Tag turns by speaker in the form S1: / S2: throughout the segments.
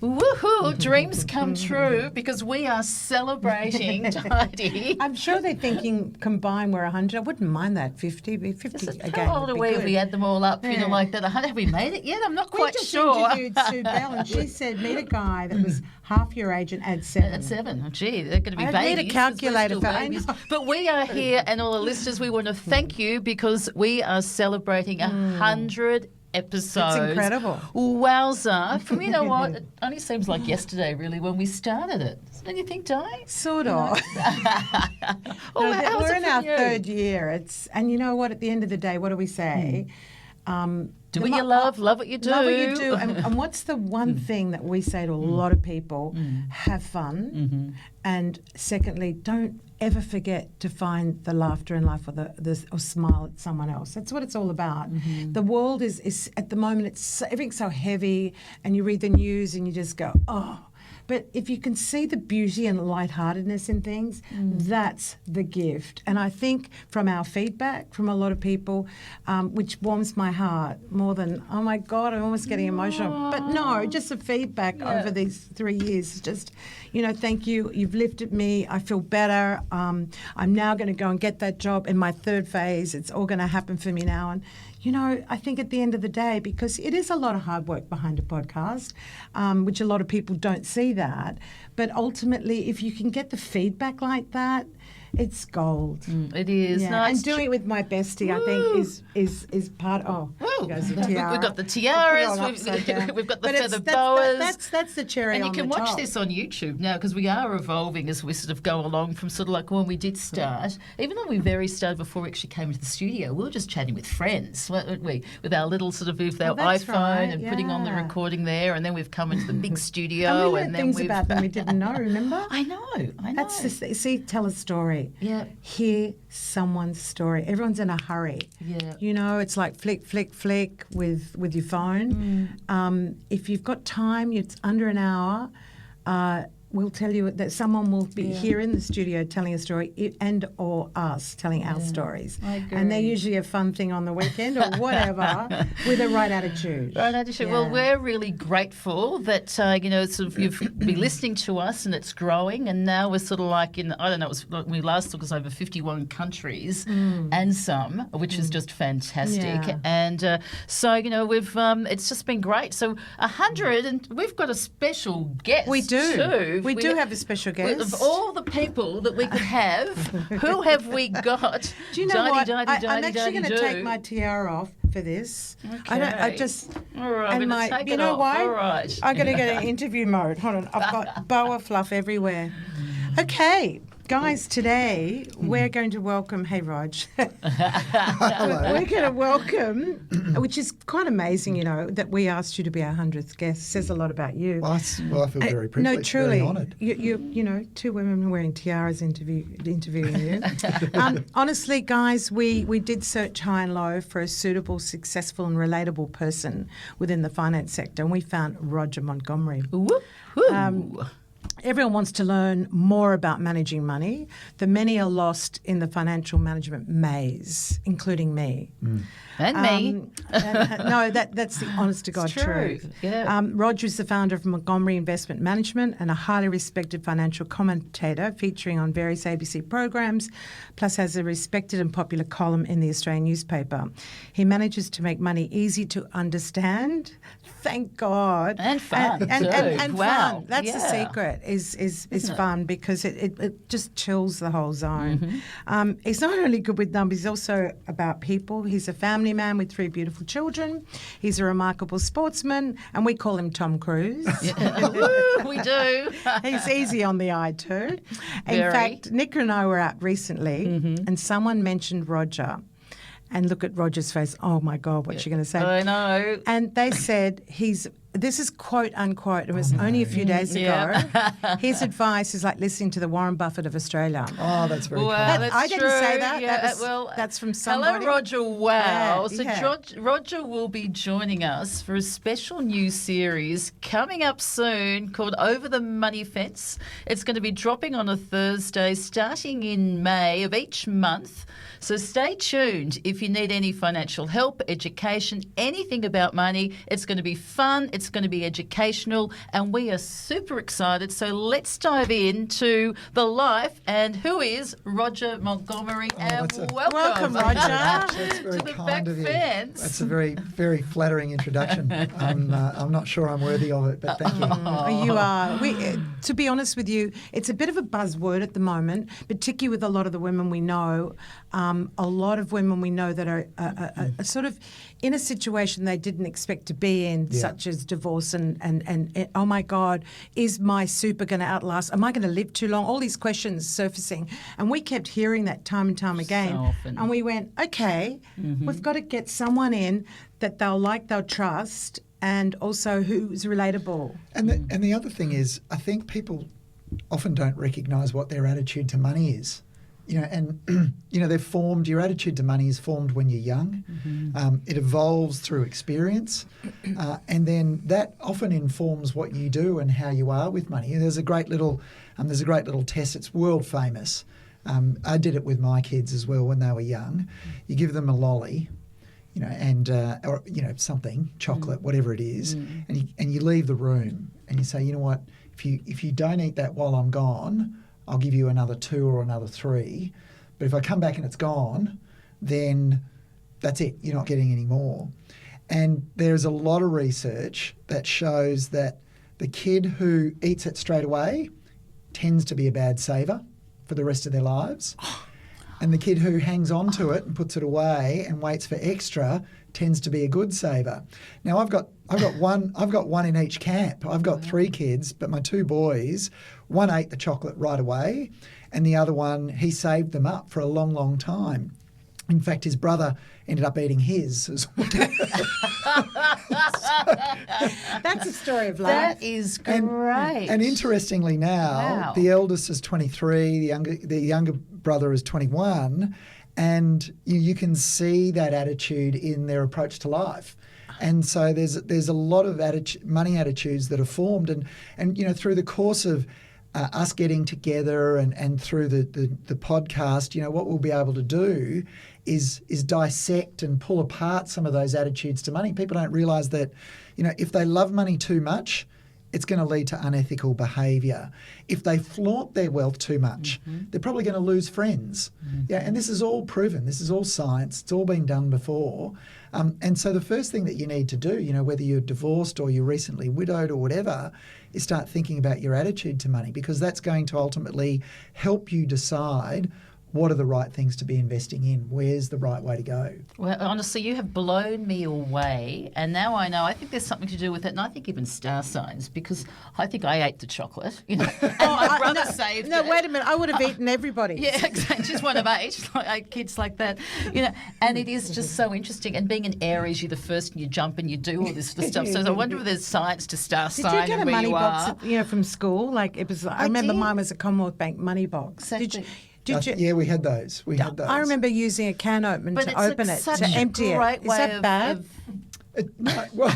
S1: Woohoo! Dreams come true because we are celebrating, Tidy.
S2: I'm sure they're thinking combined we're 100. I wouldn't mind that. 50 again.
S1: How old are we if we add them all up?
S2: Yeah.
S1: You know, like that. Have we made it yet? I'm not quite
S2: we just
S1: sure.
S2: interviewed Sue Bell, and she said meet a guy that was half your age and add 7.
S1: At 7. Oh, gee, they're going to be
S2: I
S1: babies.
S2: need a calculator
S1: We're still
S2: for
S1: babies.
S2: I know.
S1: But we are here, and all the listeners, we want to thank you because we are celebrating 100 episodes.
S2: That's incredible.
S1: Wowza. From, you know what, it only seems like yesterday, really, when we started it. Don't you think, Di?
S2: Sort of. We're in our third year. And you know what? At the end of the day, what do we say?
S1: Do what you love what you do.
S2: Love what you do. And what's the one thing that we say to a lot of people? Have fun. And secondly, don't ever forget to find the laughter in life or smile at someone else. That's what it's all about. The world is at the moment, everything's so heavy, and you read the news and you just go, oh. But if you can see the beauty and lightheartedness in things, that's the gift. And I think from our feedback from a lot of people, which warms my heart more than, oh my God, I'm almost getting emotional. But no, just the feedback over these 3 years is just, thank you. You've lifted me. I feel better. I'm now going to go and get that job in my third phase. It's all going to happen for me now. And, I think at the end of the day, because it is a lot of hard work behind a podcast, which a lot of people don't see that. But ultimately, if you can get the feedback like that, it's gold.
S1: It is.
S2: Yeah.
S1: No,
S2: and doing it with my bestie, I think, is part of. Goes the tiara.
S1: We've got the tiaras. We've got the feather boas.
S2: That's the cherry on the top.
S1: And you can watch this on YouTube now because we are evolving as we sort of go along from sort of like when we did start. Even though we very started before we actually came into the studio, we were just chatting with friends, weren't we? With our little sort of with our iPhone and putting on the recording there, and then we've come into the big studio.
S2: And we learned things about them we didn't know. Remember?
S1: I know.
S2: That's just tell a story.
S1: Yeah.
S2: Hear someone's story. Everyone's in a hurry.
S1: Yeah.
S2: It's like flick with your phone. If you've got time, it's under an hour. We'll tell you that someone will be here in the studio telling a story and or us telling our stories.
S1: I agree.
S2: And they're usually a fun thing on the weekend or whatever with a right attitude.
S1: Right attitude.
S2: Yeah.
S1: Well, we're really grateful that, sort of you've been listening to us and it's growing, and now we're sort of like in, I don't know, it was when we last took us over 51 countries and some, which is just fantastic.
S2: Yeah.
S1: And so, we've, it's just been great. So 100, and we've got a special guest.
S2: We do.
S1: Too.
S2: We do have a special guest.
S1: Of all the people that we could have, who have we got?
S2: Do you know what? I'm actually going to take my tiara off for this.
S1: Okay.
S2: I just.
S1: All right, I'm going to take
S2: you
S1: it
S2: know
S1: off.
S2: why?
S1: All right.
S2: I'm going to get an interview mode. Hold on. I've got boa fluff everywhere. Okay. Guys, today we're going to welcome, hey Rog,
S3: Hello.
S2: we're going to welcome, which is quite amazing, that we asked you to be our 100th guest. It says a lot about you.
S3: Well, I feel very privileged,
S2: no, truly,
S3: very honoured.
S2: You two women wearing tiaras interviewing you. Honestly, guys, we did search high and low for a suitable, successful and relatable person within the finance sector, and we found Roger Montgomery. Everyone wants to learn more about managing money. The many are lost in the financial management maze, including me.
S1: And me.
S2: No, that's the honest to God truth.
S1: Yeah.
S2: Roger is the founder of Montgomery Investment Management and a highly respected financial commentator featuring on various ABC programs, plus has a respected and popular column in the Australian newspaper. He manages to make money easy to understand, thank God.
S1: And fun,
S2: and
S1: wow.
S2: fun. That's the secret, is fun because it just chills the whole zone. He's not only good with numbers, he's also about people. He's a family man with 3 beautiful children. He's a remarkable sportsman, and we call him Tom Cruise.
S1: We do.
S2: He's easy on the eye too.
S1: Very.
S2: In fact, Nick and I were out recently, and someone mentioned Roger. And look at Roger's face. Oh, my God, what's she going to say?
S1: I know.
S2: And they said this is quote unquote, it was only a few days ago. His advice is like listening to the Warren Buffett of Australia.
S3: Oh, that's very
S1: Wow,
S3: kind.
S1: that's
S2: I didn't
S1: true.
S2: say that.
S1: Yeah,
S2: That's from somebody.
S1: Hello, Roger. Wow.
S2: Yeah.
S1: So Roger will be joining us for a special new series coming up soon called Over the Money Fence. It's going to be dropping on a Thursday starting in May of each month. So stay tuned if you need any financial help, education, anything about money. It's going to be fun. It's It's going to be educational, and we are super excited. So let's dive into the life and who is Roger Montgomery. And welcome,
S2: Roger.
S3: That's very
S1: to the
S3: kind
S1: back
S3: of you.
S1: fence.
S3: That's a very, very flattering introduction. I'm not sure I'm worthy of it, but thank you.
S2: You are. To be honest with you, it's a bit of a buzzword at the moment, particularly with a lot of the women we know. A lot of women we know that are sort of in a situation they didn't expect to be in, such as divorce and oh my God, is my super going to outlast? Am I going to live too long? All these questions surfacing. And we kept hearing that time and time again.
S1: So often.
S2: And we went, okay, we've got to get someone in that they'll trust, and also who's relatable.
S3: And the other thing is, I think people often don't recognise what their attitude to money is. And they're formed. Your attitude to money is formed when you're young. It evolves through experience, and then that often informs what you do and how you are with money. There's a great little test. It's world famous. I did it with my kids as well when they were young. You give them a lolly, or something, chocolate, whatever it is, and you leave the room and you say, you know what, if you don't eat that while I'm gone, I'll give you another 2 or another 3. But if I come back and it's gone, then that's it. You're not getting any more. And there's a lot of research that shows that the kid who eats it straight away tends to be a bad saver for the rest of their lives. And the kid who hangs on to it and puts it away and waits for extra tends to be a good saver. Now I've got one in each camp. I've got 3 kids, but my 2 boys, one ate the chocolate right away, and the other one, he saved them up for a long, long time. In fact, his brother ended up eating his as well.
S2: That's a story of life.
S1: That is great.
S3: And interestingly now, the eldest is 23, the younger brother is 21, and you can see that attitude in their approach to life. And so there's a lot of money attitudes that are formed, and through the course of us getting together and through the podcast, what we'll be able to do is dissect and pull apart some of those attitudes to money. People don't realise that, if they love money too much, it's going to lead to unethical behaviour. If they flaunt their wealth too much, they're probably going to lose friends. Yeah, and this is all proven. This is all science. It's all been done before. And so the first thing that you need to do, whether you're divorced or you're recently widowed or whatever, is start thinking about your attitude to money, because that's going to ultimately help you decide what are the right things to be investing in? Where's the right way to go?
S1: Well, honestly, you have blown me away, and now I know. I think there's something to do with it, and I think even star signs, because I think I ate the chocolate, and my brother saved it.
S2: No, wait a minute. I would have eaten everybody.
S1: Yeah, exactly. Just one of each, like kids like that, And it is just so interesting. And being an Aries, you're the first, and you jump and you do all this sort of stuff. So I wonder if there's science to star sign.
S2: Did you get a
S1: where
S2: money
S1: you
S2: box, from school? Like it was. I remember
S1: did.
S2: mine was a Commonwealth Bank money box.
S1: Exactly.
S2: Did you?
S3: Yeah, we had those.
S2: I remember using a can opener to open it, to empty it. Is that bad?
S3: Well,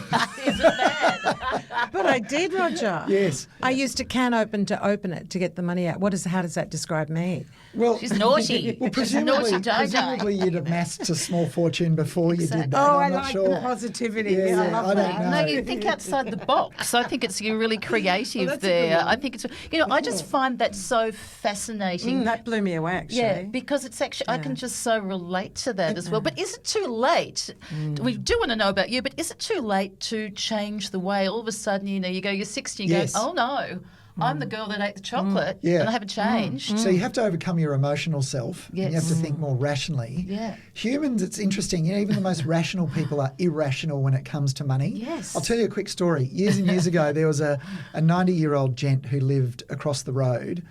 S1: Is it bad?
S2: But I did, Roger.
S3: Yes.
S2: I used a can open to open it to get the money out. How does that describe me?
S3: Well,
S1: She's naughty.
S3: Well,
S1: She's a naughty Jojo.
S3: presumably you'd amassed a small fortune before you did that.
S2: I
S3: I'm not
S2: like
S3: sure.
S2: the positivity.
S3: Yeah,
S2: I love
S3: I
S2: that.
S3: don't know.
S1: No, you think outside the box. I think you're really creative there. I think it's, I just find that so fascinating.
S2: That blew me away, actually.
S1: Yeah, because it's actually, I can just so relate to that as well. But is it too late? We do want to know about you, but is it too late to change the way all of a sudden, you're 60 and you
S3: Yes.
S1: go, oh no, I'm the girl that ate the chocolate
S3: Yeah.
S1: and I haven't changed.
S3: So you have to overcome your emotional self.
S1: Yes.
S3: And you have to think more rationally.
S1: Yeah.
S3: Humans, it's interesting. Even the most rational people are irrational when it comes to money.
S1: Yes.
S3: I'll tell you a quick story. Years and years ago, there was a 90-year-old gent who lived across the road.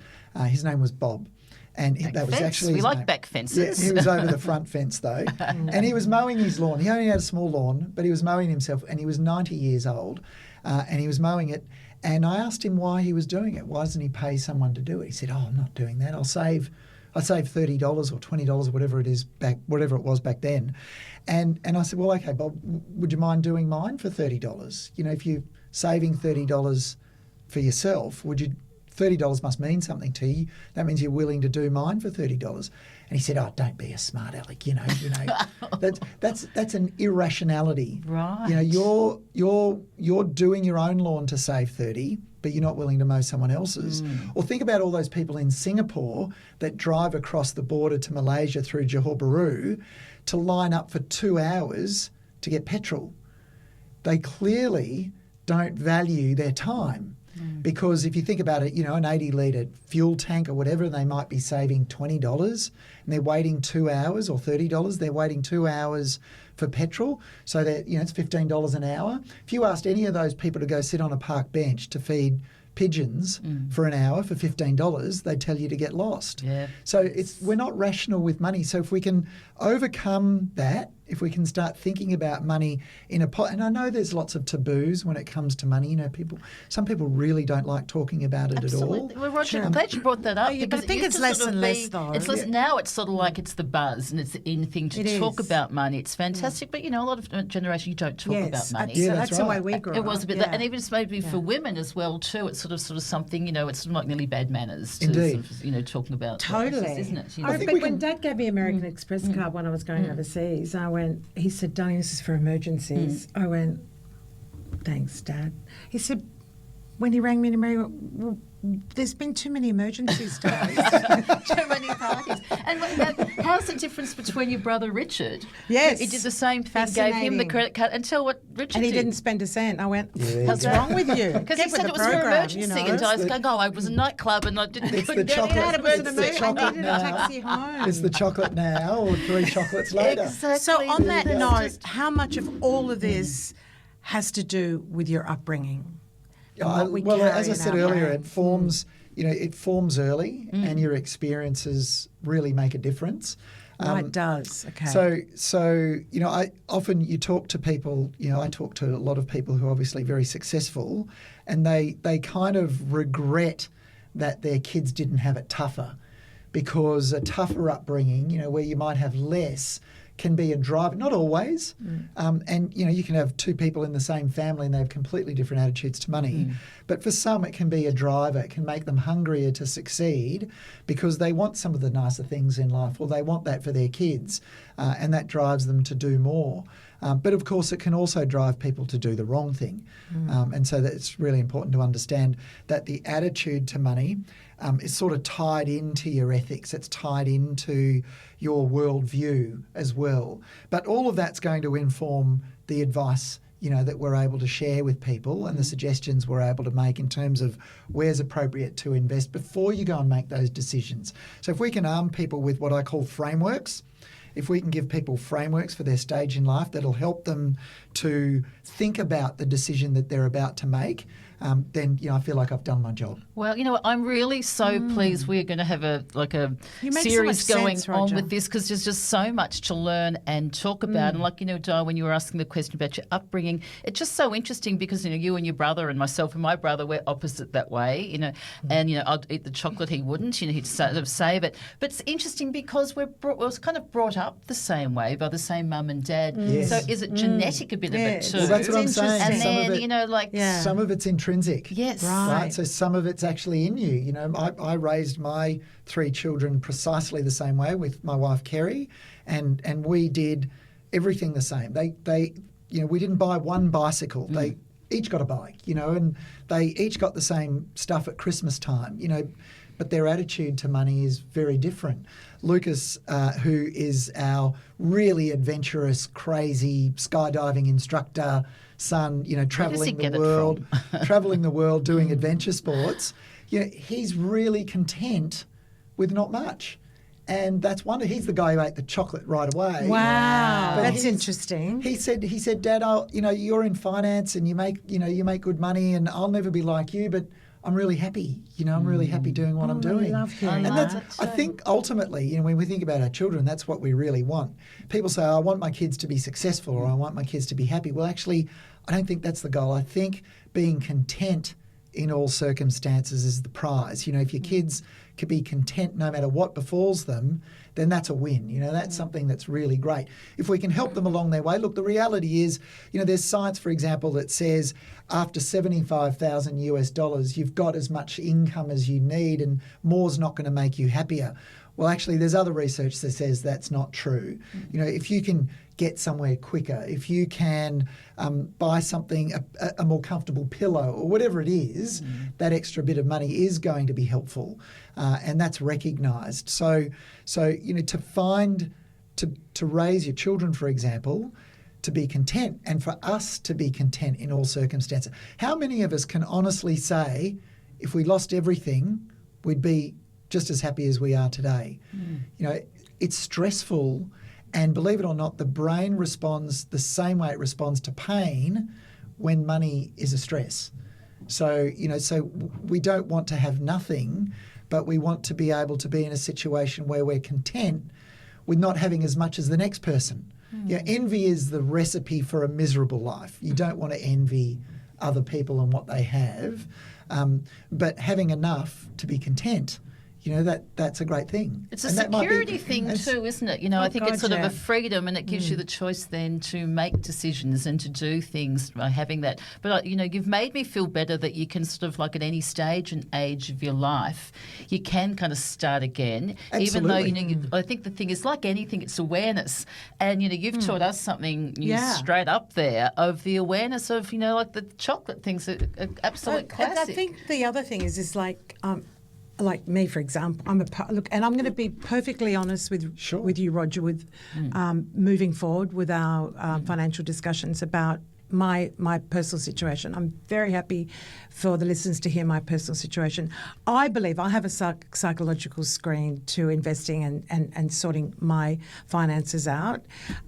S3: His name was Bob. And that was
S1: Fence.
S3: actually
S1: we
S3: his
S1: like
S3: name.
S1: back fences.
S3: Yeah, he was over the front fence though. And he was mowing his lawn. He only had a small lawn, but he was mowing himself, and he was 90 years old, and he was mowing it. And I asked him why he was doing it. Why doesn't he pay someone to do it? He said, I'm not doing that. I'll save $30 or $20 or whatever it was back then. And I said, well, okay, Bob, would you mind doing mine for $30? If you're saving $30 for yourself, would you $30 must mean something to you. That means you're willing to do mine for $30. And he said, "Oh, don't be a smart aleck, you know." That's an irrationality.
S1: Right.
S3: You know, you're doing your own lawn to save 30, but you're not willing to mow someone else's. Or think about all those people in Singapore that drive across the border to Malaysia through Johor Bahru to line up for 2 hours to get petrol. They clearly don't value their time. Because if you think about it, you know, an 80-litre fuel tank or whatever, they might be saving $20 and they're waiting 2 hours, or $30. They're waiting 2 hours for petrol. So that, you know, it's $15 an hour. If you asked any of those people to go sit on a park bench to feed pigeons for an hour for $15, they'd tell you to get lost.
S1: Yeah.
S3: So we're not rational with money. So if we can overcome that, if we can start thinking about money in a pot, and I know there's lots of taboos when it comes to money. You know, some people really don't like talking about it
S1: Absolutely.
S3: at all.
S1: Well, Roger, I'm glad you brought that up.
S2: Oh, yeah, but
S1: because
S2: I think
S1: it
S2: it's
S1: used to
S2: less
S1: sort of
S2: and less,
S1: be-
S2: though.
S1: It's less, now it's sort of like it's the buzz and it's the in thing to
S2: It
S1: talk
S2: is.
S1: about money. It's fantastic, but you know, a lot of generation you don't talk about money.
S3: Yeah,
S2: so
S3: that's
S2: that's the way
S3: right.
S2: we grew up.
S1: It was a bit,
S2: yeah.
S1: and even it's maybe for women as well too. It's sort of something, you know. It's sort of like nearly bad manners to
S3: Indeed.
S1: sort of, you know, talking about
S2: Totally,
S1: isn't it? You
S2: I
S1: know?
S3: think
S2: think
S3: we
S2: when
S3: can-
S2: Dad gave me American Express card when I was going overseas, he said, "Darling, this is for emergencies." I went, "Thanks, Dad." He said, when he rang me in America, "Well, there's been too many emergencies, Dad."
S1: Too many parties. And how's the difference between your brother Richard?
S2: Yes.
S1: He did the same thing, gave him the
S2: Fascinating.
S1: credit card, and tell what Richard
S2: And he
S1: did.
S2: didn't spend a cent. I went,
S3: Yeah,
S2: "What's
S3: yeah.
S2: wrong with you?"
S1: Because
S2: Get
S1: he
S2: with
S1: said
S2: the
S1: it was for
S2: program,
S1: emergency,
S2: you know.
S1: and I was going, "Oh, I was a nightclub and I didn't."
S3: It's the
S1: couldn't get
S3: chocolate-
S1: out of
S2: It was an
S3: it's the
S2: emergency. I
S3: chocolate
S2: needed a
S3: now.
S2: taxi home.
S3: It's the chocolate now or 3 chocolates later.
S1: Exactly.
S2: So on that
S1: It's
S2: note,
S1: just-
S2: how much of all of this has to do with your upbringing? And what we
S3: Well,
S2: carry
S3: as I
S2: in
S3: said
S2: our
S3: earlier,
S2: brains?
S3: it forms. You know, it forms early, and your experiences really make a difference.
S2: It does. Okay.
S3: So you know, you talk to people. You know, I talk to a lot of people who are obviously very successful, and they kind of regret that their kids didn't have it tougher, because a tougher upbringing, you know, where you might have less, can be a driver. Not always, and you know, you can have two people in the same family and they have completely different attitudes to money. But for some, it can be a driver. It can make them hungrier to succeed because they want some of the nicer things in life, or they want that for their kids, and that drives them to do more. But of course, it can also drive people to do the wrong thing. And so that it's really important to understand that the attitude to money is sort of tied into your ethics. It's tied into your worldview as well. But all of that's going to inform the advice, you know, that we're able to share with people, and the suggestions we're able to make in terms of where's appropriate to invest before you go and make those decisions. So if we can arm people with what I call frameworks, if we can give people frameworks for their stage in life that'll help them to think about the decision that they're about to make, then, you know, I feel like I've done my job.
S1: Well, you know what? I'm really so pleased we're going to have a
S2: You make so
S1: series
S2: much
S1: going
S2: sense,
S1: on
S2: Roger.
S1: with this, because there's just so much to learn and talk about. And like, you know, Di, when you were asking the question about your upbringing, it's just so interesting because, you know, you and your brother and myself and my brother, we're opposite that way, you know. And, you know, I'd eat the chocolate, he wouldn't, you know, he'd sort of save it. But it's interesting because we was kind of brought up the same way by the same mum and dad.
S3: Yes.
S1: So is it genetic a bit
S2: Yes.
S1: of it too?
S3: Well, that's what I'm
S2: It's
S3: saying.
S1: And
S2: interesting.
S3: Some of
S1: then,
S3: it-
S1: you know, like,
S2: Yeah.
S3: Some of it's intrinsic.
S1: yes.
S3: Right. So some of it's actually in you. You know, I raised my 3 children precisely the same way with my wife Kerry, and we did everything the same. They you know, we didn't buy one bicycle. They each got a bike, you know, and they each got the same stuff at Christmas time, you know, but their attitude to money is very different. Lucas, who is our really adventurous, crazy skydiving instructor son, you know, traveling
S1: get
S3: the
S1: it
S3: world, traveling the world doing adventure sports, you know, he's really content with not much. And that's wonder. He's the guy who ate the chocolate right away.
S2: Wow,
S3: But
S2: that's
S3: he's-
S2: interesting.
S3: He said, Dad, you know, you're in finance and you make good money, and I'll never be like you, but I'm really happy. You know, I'm really happy doing what I'm doing.
S2: love hearing
S3: and
S2: that.
S3: that's, I think ultimately, you know, when we think about our children, that's what we really want. People say, I want my kids to be successful, or I want my kids to be happy. Well, actually, I don't think that's the goal. I think being content in all circumstances is the prize. You know, if your kids can be content no matter what befalls them, then that's a win. You know, that's something that's really great. If we can help them along their way, look, the reality is, you know, there's science, for example, that says after $75,000 you've got as much income as you need, and more's not going to make you happier. Well, actually, there's other research that says that's not true. You know, if you can get somewhere quicker, if you can buy something, a more comfortable pillow or whatever it is, that extra bit of money is going to be helpful, and that's recognised. So you know, to raise your children, for example, to be content, and for us to be content in all circumstances. How many of us can honestly say, if we lost everything, we'd be just as happy as we are today? You know, it's stressful, and believe it or not, the brain responds the same way it responds to pain when money is a stress. So, you know, so we don't want to have nothing, but we want to be able to be in a situation where we're content with not having as much as the next person. Yeah, envy is the recipe for a miserable life. You don't want to envy other people and what they have, but having enough to be content, you know, that's a great thing.
S1: It's a security thing too, isn't it? You know, I think it's sort of a freedom, and it gives you the choice then to make decisions and to do things by having that. But, you know, you've made me feel better that you can sort of, like, at any stage and age of your life, you can kind of start again.
S3: Absolutely.
S1: Even though, you know, I think the thing is, like anything, it's awareness. And, you know, you've taught us something straight up there of the awareness of, you know, like the chocolate things are absolute classic.
S2: And I think the other thing is like me, for example, look, and I'm going to be perfectly honest with you, Roger, with moving forward with our financial discussions about my personal situation. I'm very happy for the listeners to hear my personal situation. I believe I have a psychological screen to investing and sorting my finances out.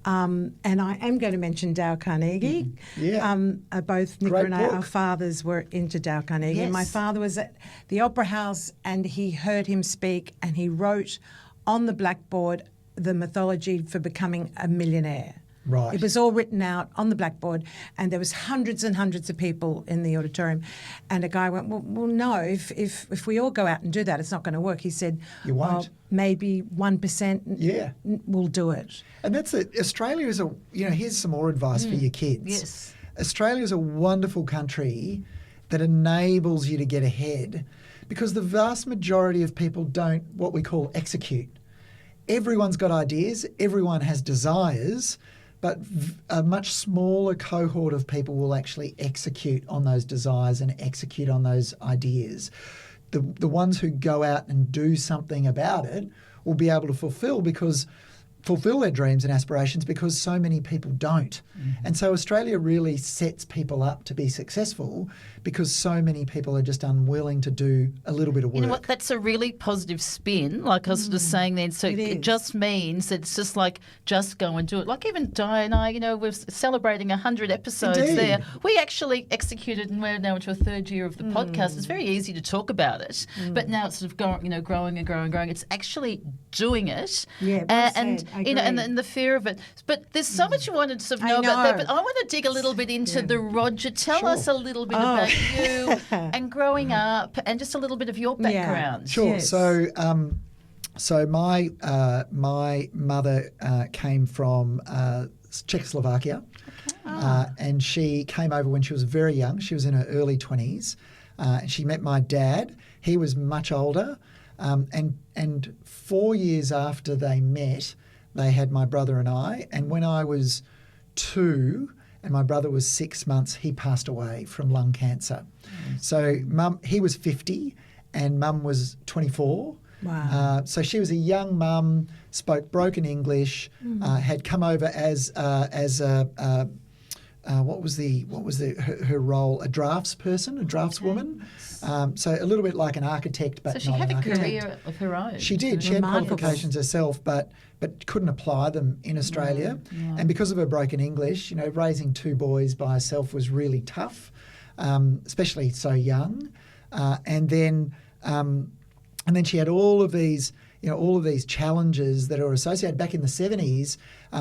S2: And I am going to mention Dale Carnegie. Both Nicola and I, our fathers were into Dale Carnegie.
S1: Yes.
S2: And my father was at the Opera House and he heard him speak and he wrote on the blackboard the mythology for becoming a millionaire.
S3: Right.
S2: It was all written out on the blackboard, and there was hundreds and hundreds of people in the auditorium. And a guy went, well, no, if we all go out and do that, it's not going to work. He said,
S3: you won't.
S2: Well, maybe 1% will do it.
S3: And that's it. Australia is here's some more advice for your kids.
S1: Yes.
S3: Australia is a wonderful country that enables you to get ahead, because the vast majority of people don't what we call execute. Everyone's got ideas, everyone has desires, but a much smaller cohort of people will actually execute on those desires and execute on those ideas. The ones who go out and do something about it will be able to fulfill their dreams and aspirations, because so many people don't. And so Australia really sets people up to be successful because so many people are just unwilling to do a little bit of work.
S1: You know what? That's a really positive spin, like I was just saying then. So it just means that it's just like, just go and do it. Like even Di and I, you know, we're celebrating 100 episodes there. We actually executed, and we're now into a third year of the podcast. It's very easy to talk about it, but now it's sort of growing and growing. It's actually doing it.
S2: Yeah,
S1: and you know, and the fear of it. But there's so much you wanted to sort of know about that. But I want to dig a little bit into the Roger. Tell us a little bit about you and growing up, and just a little bit of your background.
S3: Sure.
S2: Yes.
S3: So my mother came from Czechoslovakia, and she came over when she was very young. She was in her early 20s. And she met my dad. He was much older, and 4 years after they met, they had my brother and I. And when I was 2 and my brother was 6 months, he passed away from lung cancer. So he was 50 and Mum was 24.
S2: Wow.
S3: So she was a young mum, spoke broken English, had come over as what was her role? A draftsperson, a draftswoman. So a little bit like an architect, but
S1: So she
S3: not
S1: had
S3: an
S1: a
S3: architect.
S1: career of her own.
S3: She did. She had qualifications herself, but couldn't apply them in Australia. And because of her broken English, you know, raising 2 boys by herself was really tough, especially so young. And then she had all of these challenges that are associated back in the 70s.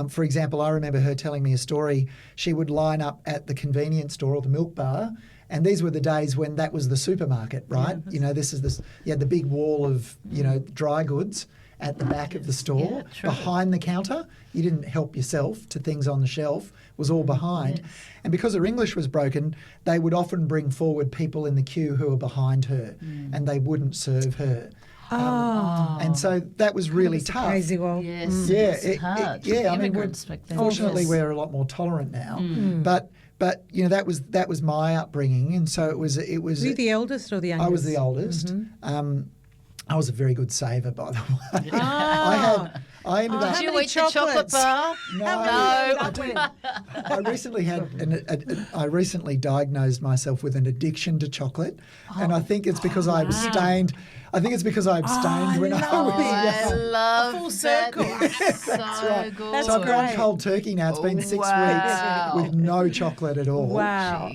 S3: For example, I remember her telling me a story. She would line up at the convenience store or the milk bar, And these were the days when that was the supermarket, right? You know, you had the big wall of, you know, dry goods at the back of the store, behind the counter. You didn't help yourself to things on the shelf, was all behind.
S1: Yes.
S3: And because her English was broken, they would often bring forward people in the queue who were behind her and they wouldn't serve her. And so that was really tough.
S2: Crazy world.
S1: Yes,
S3: Yeah,
S1: it's hard.
S3: yeah. I mean,
S1: Immigrants back then.
S3: fortunately,
S1: Yes.
S3: we're a lot more tolerant now. But you know, that was my upbringing, and so it was.
S2: Were you the eldest or the youngest?
S3: I was the oldest. I was a very good saver, by the way.
S2: Oh.
S3: I ended up.
S1: Did you
S2: many
S1: eat the chocolate
S2: chocolates?
S1: bar?
S3: No,
S1: No.
S3: I did. I recently diagnosed myself with an addiction to chocolate, and I think it's because I abstained. I think it's because I abstained when I was
S1: I
S3: young.
S1: love
S2: full
S1: that.
S2: circle.
S1: It's so
S3: right.
S1: good.
S3: So I've gone
S2: great.
S3: cold turkey now. It's been 6
S1: Wow.
S3: weeks with no chocolate at all.
S2: Wow.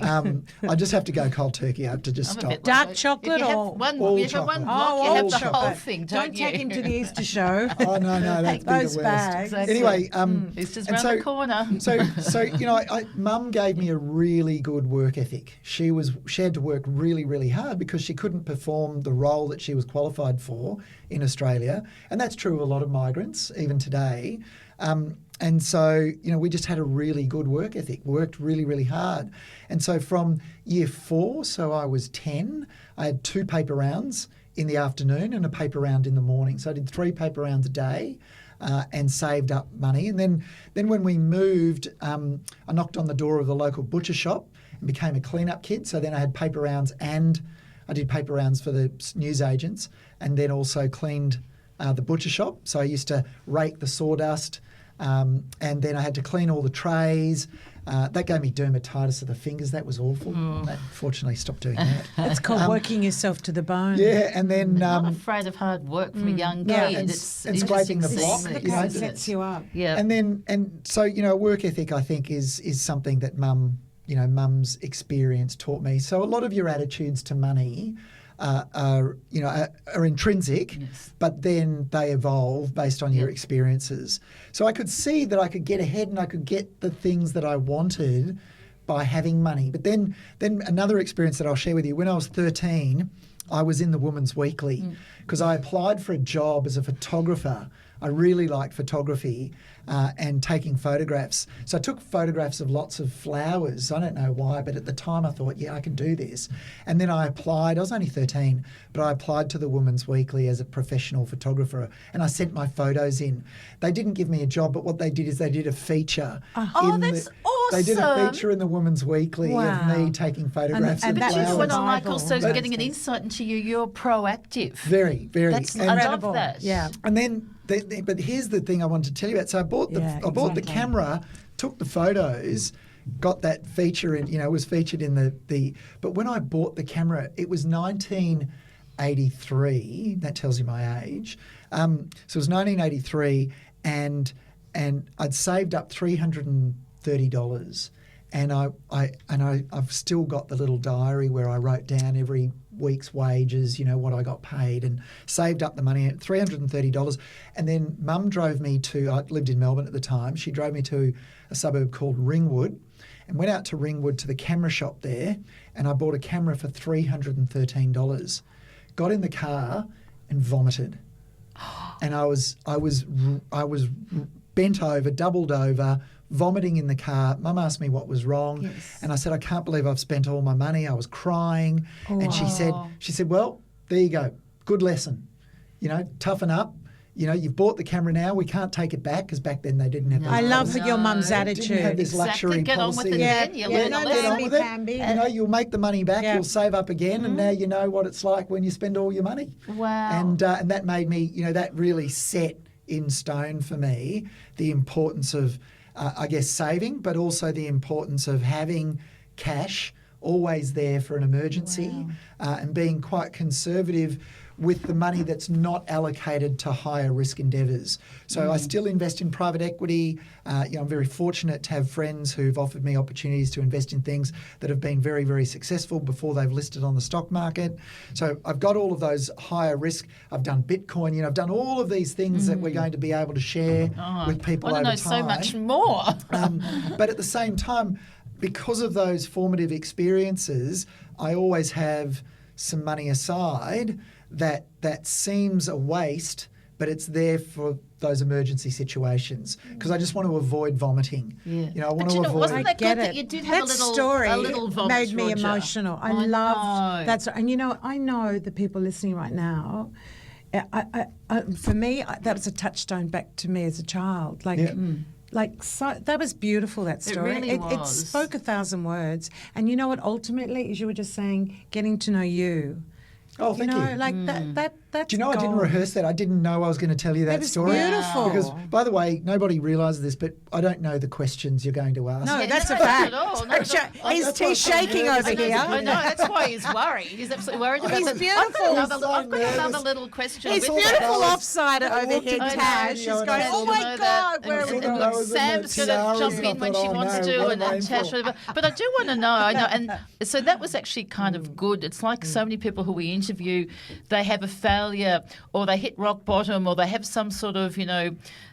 S3: I just have to go cold turkey. I have to just
S1: I'm a
S3: stop.
S1: bit
S2: Dark
S1: like-
S2: chocolate
S1: if you have
S2: or
S1: one,
S3: all
S1: you have
S3: chocolate?
S1: one block,
S2: Oh,
S1: you have
S2: all
S1: the whole
S2: chocolate.
S1: thing,
S2: Don't
S1: you?
S2: take him to the Easter show.
S3: Oh no, that'd be
S2: Those
S3: the worst.
S2: bags.
S1: Exactly.
S3: Anyway,
S1: Easter's
S3: and
S1: round
S3: so-
S1: the corner.
S3: So you know, Mum gave me a really good work ethic. She had to work really, really hard because she couldn't perform the role that she was qualified for in Australia, and that's true of a lot of migrants even today. And so, you know, we just had a really good work ethic, worked really, really hard. And so from year 4, so I was 10, I had 2 paper rounds in the afternoon and a paper round in the morning. So I did 3 paper rounds a day. And saved up money. And then when we moved, I knocked on the door of the local butcher shop and became a clean-up kid. So then I had paper rounds and I did paper rounds for the newsagents and then also cleaned the butcher shop. So I used to rake the sawdust and then I had to clean all the trays. That gave me dermatitis of the fingers. That was awful. That fortunately stopped doing that.
S2: It's called working yourself to the bone.
S3: Yeah, and then...
S1: Not afraid of hard work from a young kid.
S3: Yeah,
S1: It's
S3: and scraping the
S1: interesting
S3: block,
S1: seeing
S3: you know,
S1: that.
S2: Sets you up.
S1: Yeah.
S3: And so, you know, work ethic, I think, is something that Mum's experience taught me. So a lot of your attitudes to money are intrinsic, but then they evolve based on your experiences. So I could see that I could get ahead and I could get the things that I wanted by having money. But then another experience that I'll share with you, when I was 13, I was in the Woman's Weekly because I applied for a job as a photographer. I really liked photography and taking photographs. So I took photographs of lots of flowers. I don't know why, but at the time I thought, yeah, I can do this. And then I applied. I was only 13, but I applied to the Woman's Weekly as a professional photographer and I sent my photos in. They didn't give me a job, but what they did is they did a feature.
S1: Oh, that's
S3: They did a
S1: awesome.
S3: feature in the Woman's Weekly
S2: Wow.
S3: of me taking photographs
S2: And
S3: of
S2: that
S1: But you
S2: was
S1: know
S3: flowers.
S1: what I like
S2: survival.
S1: also
S3: But-
S1: getting an insight into you. You're proactive.
S3: Very, very.
S1: That's,
S3: And-
S1: I
S2: Incredible.
S1: love that.
S2: Yeah.
S3: And then, but here's the thing I wanted to tell you about. So I bought the
S2: exactly.
S3: camera, took the photos, got that feature in. You know, it was featured in the. But when I bought the camera, it was 1983. That tells you my age. So it was 1983, and I'd saved up $330. And I've still got the little diary where I wrote down every week's wages, you know, what I got paid, and saved up the money at $330. And then Mum drove me I lived in Melbourne at the time. She drove me to a suburb called Ringwood and went out to Ringwood to the camera shop there. And I bought a camera for $313. Got in the car and vomited. And I was bent over, doubled over, vomiting in the car. Mum asked me what was wrong, and I said, I can't believe I've spent all my money. I was crying, and she said, well, there you go, good lesson. You know, toughen up. You know, you've bought the camera now. We can't take it back because back then they didn't have.
S2: I love your mum's
S3: Didn't have
S2: attitude.
S3: this luxury
S1: Get on
S3: policy.
S1: with it then. You learn
S2: no,
S1: a
S2: no,
S3: Get on
S1: lesson.
S3: with it.
S2: Bambi.
S3: You know, you'll make the money back.
S2: Yeah.
S3: You'll save up again, and now you know what it's like when you spend all your money.
S1: Wow.
S3: And that made me, you know, that really set in stone for me the importance of, I guess, saving, but also the importance of having cash always there for an emergency and being quite conservative with the money that's not allocated to higher risk endeavours. So I still invest in private equity. You know, I'm very fortunate to have friends who've offered me opportunities to invest in things that have been very, very successful before they've listed on the stock market. So I've got all of those higher risk. I've done Bitcoin. You know, I've done all of these things that we're going to be able to share with people
S1: I
S3: over
S1: want to know
S3: time.
S1: so much more.
S3: But at the same time, because of those formative experiences, I always have some money aside that seems a waste, but it's there for those emergency situations because I just want to avoid vomiting.
S1: Yeah.
S3: You know, I want
S1: But
S3: to avoid.
S1: wasn't that good
S2: Get
S1: that
S2: it.
S1: you did have
S2: That
S1: a little vomit,
S2: made me
S1: Roger?
S2: emotional. I
S1: know.
S2: loved that. And you know, I know the people listening right now. For me, that was a touchstone back to me as a child. Like so, that was beautiful. That story.
S1: really
S2: It
S1: was.
S2: spoke 1,000 words. And you know what? Ultimately, as you were just saying, getting to know you.
S3: Oh, thank you.
S2: Like that's
S3: Do you know I didn't
S2: gold.
S3: rehearse that? I didn't know I was going to tell you that
S2: It was
S3: story.
S2: beautiful.
S3: Because, by the way, nobody realises this, but I don't know the questions you're going to ask.
S2: No,
S1: Yeah,
S2: that's
S1: no,
S2: a fact.
S1: not at all. Not at all.
S2: He's shaking over here.
S1: I know, that's why he's worried. He's absolutely worried about
S2: He's
S1: that.
S2: beautiful.
S1: I've got
S3: He's so
S1: another little question.
S2: He's
S1: with
S2: beautiful
S1: that.
S2: offside over here,
S3: I know.
S2: Tash. She's
S3: I
S2: going,
S3: know.
S2: oh my
S1: know
S2: God,
S1: that.
S2: where are we
S1: And
S2: going?
S3: I was in
S1: Sam's
S3: that
S1: going to
S3: tiara
S1: jump
S3: and I
S1: in when
S3: thought,
S1: she
S3: oh,
S1: wants
S3: no,
S1: to,
S3: what
S1: and
S3: am I in
S1: Tash.
S3: for?
S1: But I do want to know. I know, and so that was actually kind of good. It's like so many people who we interview, they have a failure, or they hit rock bottom, or they have some sort of, I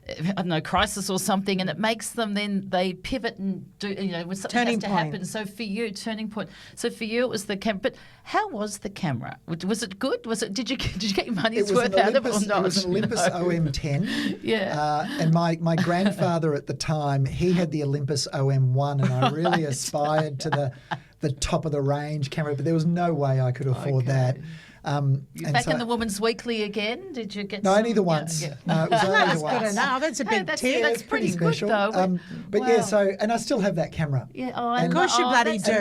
S1: don't know, crisis or something, and it makes them then they pivot and do, when something
S2: Turning
S1: has to
S2: point.
S1: happen. So for you, turning point. So for you, it was the camera. But how was the camera? Was it good? Was it? Did you get your money's worth out of it or not?
S3: It was an Olympus OM10.
S1: Yeah.
S3: And my grandfather at the time, he had the Olympus OM1, and I really aspired to the top of the range camera, but there was no way I could afford that.
S1: You're back in the Woman's Weekly again? Did you get
S3: No,
S1: some?
S3: only the once.
S1: Yeah.
S3: No, it was only
S2: That's
S3: the once.
S2: good enough. That's a big
S1: that's
S2: tip.
S1: pretty good,
S3: special.
S1: though.
S3: But
S1: Wow.
S3: yeah, so and I still have that camera.
S1: Yeah,
S3: And-
S2: Of course you bloody do.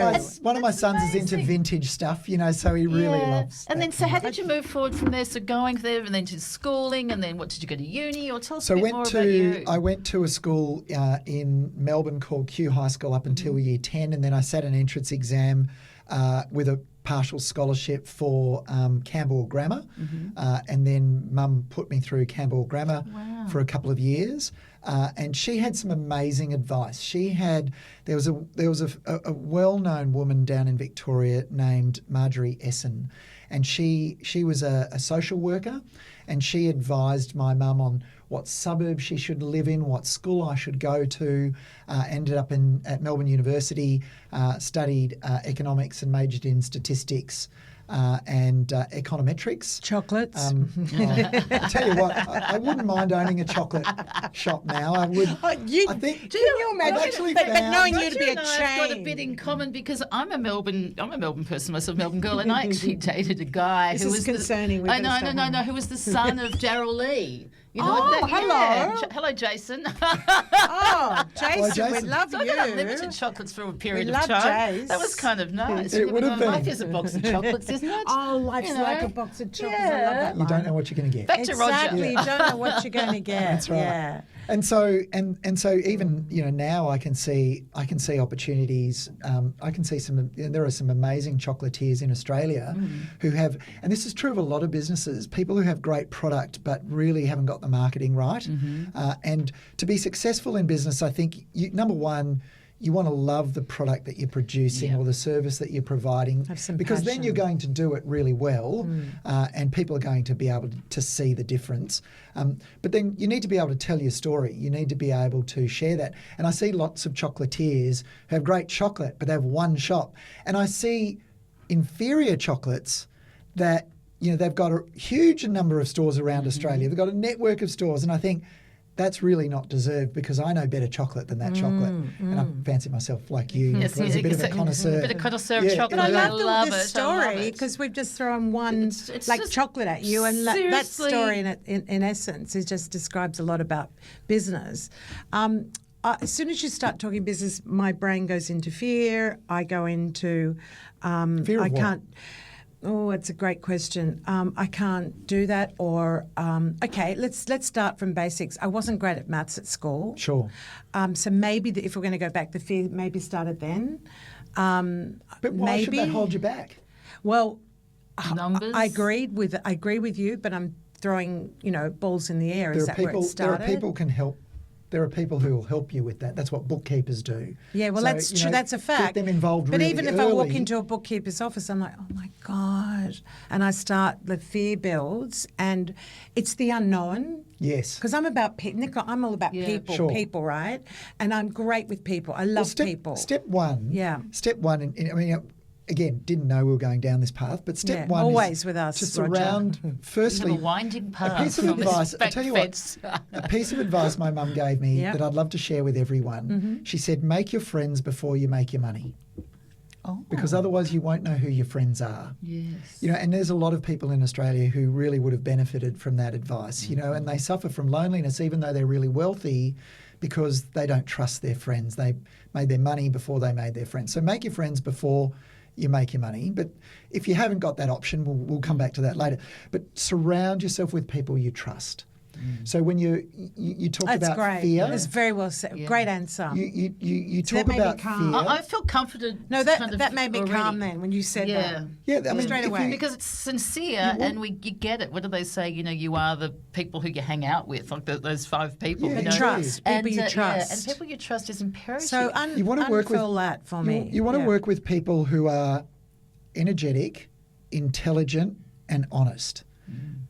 S3: One of my sons is into vintage stuff, so he really loves.
S1: And
S3: that
S1: then, so how
S3: camera.
S1: did you move forward from there? So going there, and then to schooling, and then what did you go to uni? Or tell us
S3: So
S1: a bit more about you.
S3: I went to a school in Melbourne called Kew High School up until year 10, and then I sat an entrance exam with a partial scholarship for Campbell Grammar, and then Mum put me through Campbell Grammar for a couple of years, and she had some amazing advice. There was a well-known woman down in Victoria named Marjorie Essen, and she was a social worker, and she advised my mum on what suburb she should live in, what school I should go to. Ended up at Melbourne University, studied economics and majored in statistics and econometrics.
S2: Chocolates.
S3: I tell you what, I wouldn't mind owning a chocolate shop now. I would. I think.
S2: Can you imagine?
S3: I've actually
S2: but
S3: found-
S2: knowing you to be
S1: Roger
S2: a
S1: and I have got a
S2: chain.
S1: bit in common because I'm a Melbourne person myself, Melbourne girl, and I actually dated a guy
S2: This
S1: who
S2: is
S1: was
S2: concerning. We
S1: I know,
S2: better stop.
S1: who was the son of Daryl Lee.
S2: Oh, hello.
S1: Hello, Jason.
S2: Oh, Jason,
S3: Jason.
S2: we love
S1: So I
S2: you.
S1: got unlimited chocolates for a period
S2: We
S1: of
S2: love
S1: time.
S2: Jace.
S1: That was kind of nice.
S3: It would have been.
S1: Life is a box of chocolates, isn't it?
S2: Oh, life's
S1: You know?
S2: like a box of chocolates. I
S1: Yeah.
S2: love that
S3: You
S2: line.
S3: don't know what you're going to get.
S1: Back to Roger.
S2: Exactly. You don't know what you're going to get.
S3: That's right.
S2: Yeah.
S3: And so even now I can see opportunities. I can see there are some amazing chocolatiers in Australia who have, and this is true of a lot of businesses, people who have great product but really haven't got the marketing right. And to be successful in business, I think number one, you want to love the product that you're producing or the service that you're providing,
S2: Have some
S3: because then
S2: passion.
S3: you're going to do it really well, and people are going to be able to see the difference. But then you need to be able to tell your story. You need to be able to share that. And I see lots of chocolatiers who have great chocolate, but they have one shop. And I see inferior chocolates that they've got a huge number of stores around Australia. They've got a network of stores, and I think that's really not deserved because I know better chocolate than that chocolate. And I fancy myself like you.
S1: Yes,
S3: Nicola, as a bit of a
S1: exactly.
S3: connoisseur.
S1: A bit of connoisseur of
S3: Yeah.
S1: chocolate.
S2: But I
S3: Yeah.
S2: love this
S1: it. I love
S2: story
S1: it.
S2: because we've just thrown one
S1: It's
S2: like
S1: just-
S2: chocolate at you, and that
S1: seriously.
S2: story in essence it just describes a lot about business. As soon as you start talking business, my brain goes into fear. I go into
S3: Fear of
S2: I
S3: what?
S2: can't. Oh, it's a great question. I can't do that. Or okay, let's start from basics. I wasn't great at maths at school.
S3: Sure.
S2: So maybe if we're going to go back, the fear maybe started then.
S3: But why should that hold you back?
S2: Well,
S1: Numbers.
S2: I agree with you, but I'm throwing balls in the air. Is that where it started?
S3: There are people can help there are people who will help you with that. That's what bookkeepers do.
S2: Yeah, well,
S3: So,
S2: that's
S3: you
S2: true.
S3: know,
S2: That's a fact.
S3: Get them involved
S2: But
S3: really
S2: even if I walk
S3: early.
S2: into a bookkeeper's office, I'm like, oh my God. And I start, the fear builds, and it's the unknown.
S3: Yes.
S2: Because I'm about people. Nicola, I'm all about people,
S3: Sure.
S2: people, right? And I'm great with people. I love people.
S3: Step one.
S2: Yeah.
S3: Step one, and I mean, again, didn't know we were going down this path, but step one
S2: always
S3: is
S2: with us,
S3: to
S2: Roger.
S3: surround,
S1: You have
S3: firstly,
S1: a winding path.
S3: a piece of
S1: from this
S3: advice. I
S1: back
S3: tell you what,
S1: fence.
S3: a piece of advice my mum gave me
S2: Yeah.
S3: that I'd love to share with everyone. She said, make your friends before you make your money.
S1: Oh.
S3: Because otherwise you won't know who your friends are.
S1: Yes.
S3: You know, and there's a lot of people in Australia who really would have benefited from that advice, you know, and they suffer from loneliness even though they're really wealthy because they don't trust their friends. They made their money before they made their friends. So make your friends before you make your money. But if you haven't got that option, we'll come back to that later. But surround yourself with people you trust. So when you talk
S2: That's
S3: about
S2: great.
S3: fear,
S2: That's very well said.
S1: Yeah.
S2: Great answer.
S3: you
S2: So that
S3: talk
S2: made me
S3: about
S2: calm.
S3: fear.
S1: I feel confident.
S2: No,
S1: kind of
S2: that made me
S1: already.
S2: calm then when you said that.
S3: Yeah, I mean,
S2: Straight
S3: if
S2: away.
S3: you-
S1: Because it's sincere, and you get it. What do they say? You know, you are the people who you hang out with, like those 5 people.
S3: Yeah,
S1: you know?
S2: trust. People you
S1: Yeah,
S2: trust.
S1: and people you trust is imperative.
S2: So
S3: You wanna work with-
S2: unfurl that for me.
S3: You want to
S2: Yeah.
S3: work with people who are energetic, intelligent, and honest.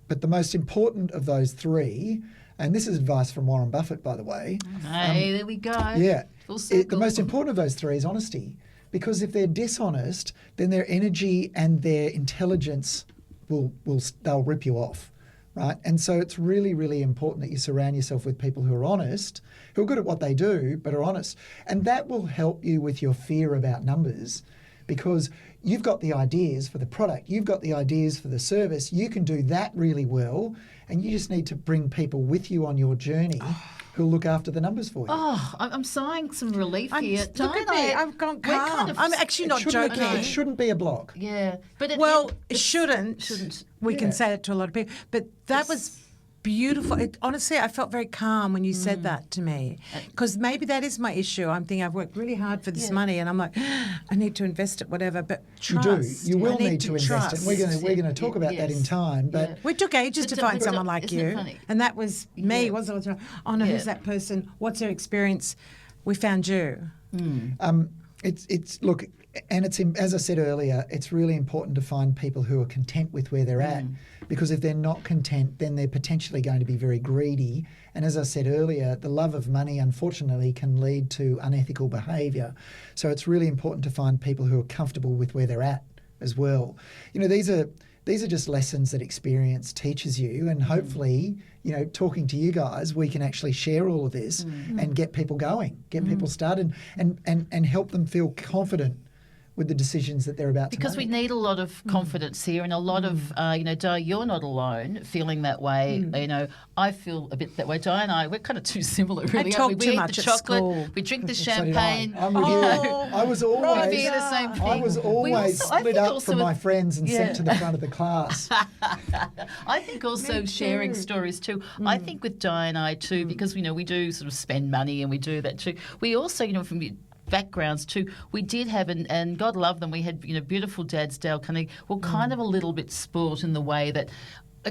S3: But the most important of those 3, and this is advice from Warren Buffett, by the way.
S1: Hey, there we go.
S3: Yeah.
S1: Full
S3: The
S1: circle.
S3: most important of those 3 is honesty. Because if they're dishonest, then their energy and their intelligence they'll rip you off. Right? And so it's really, really important that you surround yourself with people who are honest, who are good at what they do, but are honest. And that will help you with your fear about numbers because you've got the ideas for the product, you've got the ideas for the service, you can do that really well, and you just need to bring people with you on your journey who'll look after the numbers for you.
S1: Oh, I'm sighing some relief here.
S2: Look
S1: Don't
S2: at me.
S1: I?
S2: I've gone
S1: We're
S2: calm.
S1: kind of-
S2: I'm actually not
S3: Shouldn't-
S2: joking.
S3: It shouldn't be a block.
S1: Yeah, but
S2: It shouldn't. We can
S3: Yeah.
S2: say it to a lot of people. But that was beautiful. Honestly, I felt very calm when you said that to me. Because maybe that is my issue. I'm thinking I've worked really hard for this money and I'm like, I need to invest it, whatever. But trust.
S3: You do. You will
S2: I
S3: need to invest
S2: trust.
S3: it. And we're going to talk about that in
S1: Yes.
S3: time. But
S1: Yeah.
S2: We took ages to
S1: But
S2: find
S1: but
S2: someone like
S1: isn't
S2: you.
S1: it funny?
S2: And that was me,
S1: Yeah.
S2: wasn't it? Oh no, who's
S1: Yeah.
S2: that person? What's their experience? We found you.
S3: It's look, and it's as I said earlier, it's really important to find people who are content with where they're at, because if they're not content, then they're potentially going to be very greedy. And as I said earlier, the love of money, unfortunately, can lead to unethical behaviour. So it's really important to find people who are comfortable with where they're at as well. You know, these are just lessons that experience teaches you, and hopefully, you know, talking to you guys, we can actually share all of this and get people going, get people started, and help them feel confident with the decisions that they're about to
S1: Because we
S3: make.
S1: need a lot of confidence here, and a lot of, you know, Di, you're not alone feeling that way. You know, I feel a bit that way. Di and I, we're kind of too similar, really.
S2: talk
S1: aren't we?
S2: too
S1: We eat
S2: much
S1: the
S2: at
S1: chocolate,
S2: school.
S1: we drink the
S3: So did I.
S1: champagne.
S3: I'm with
S1: you
S3: you.
S1: know.
S3: I was
S1: We
S3: always
S1: fear the same thing.
S3: I was
S1: We
S3: always
S1: also- I
S3: split
S1: think
S3: up
S1: also
S3: from
S1: with-
S3: my friends and sent
S1: Yeah.
S3: to the front of the class.
S1: I think also sharing stories too. I think with Di and I too, because, you know, we do sort of spend money and we do that too. We also, you know, from backgrounds too, we did have, and God love them, we had, you know, beautiful dads, Dale Cunningham, well, kind of a little bit spoilt in the way that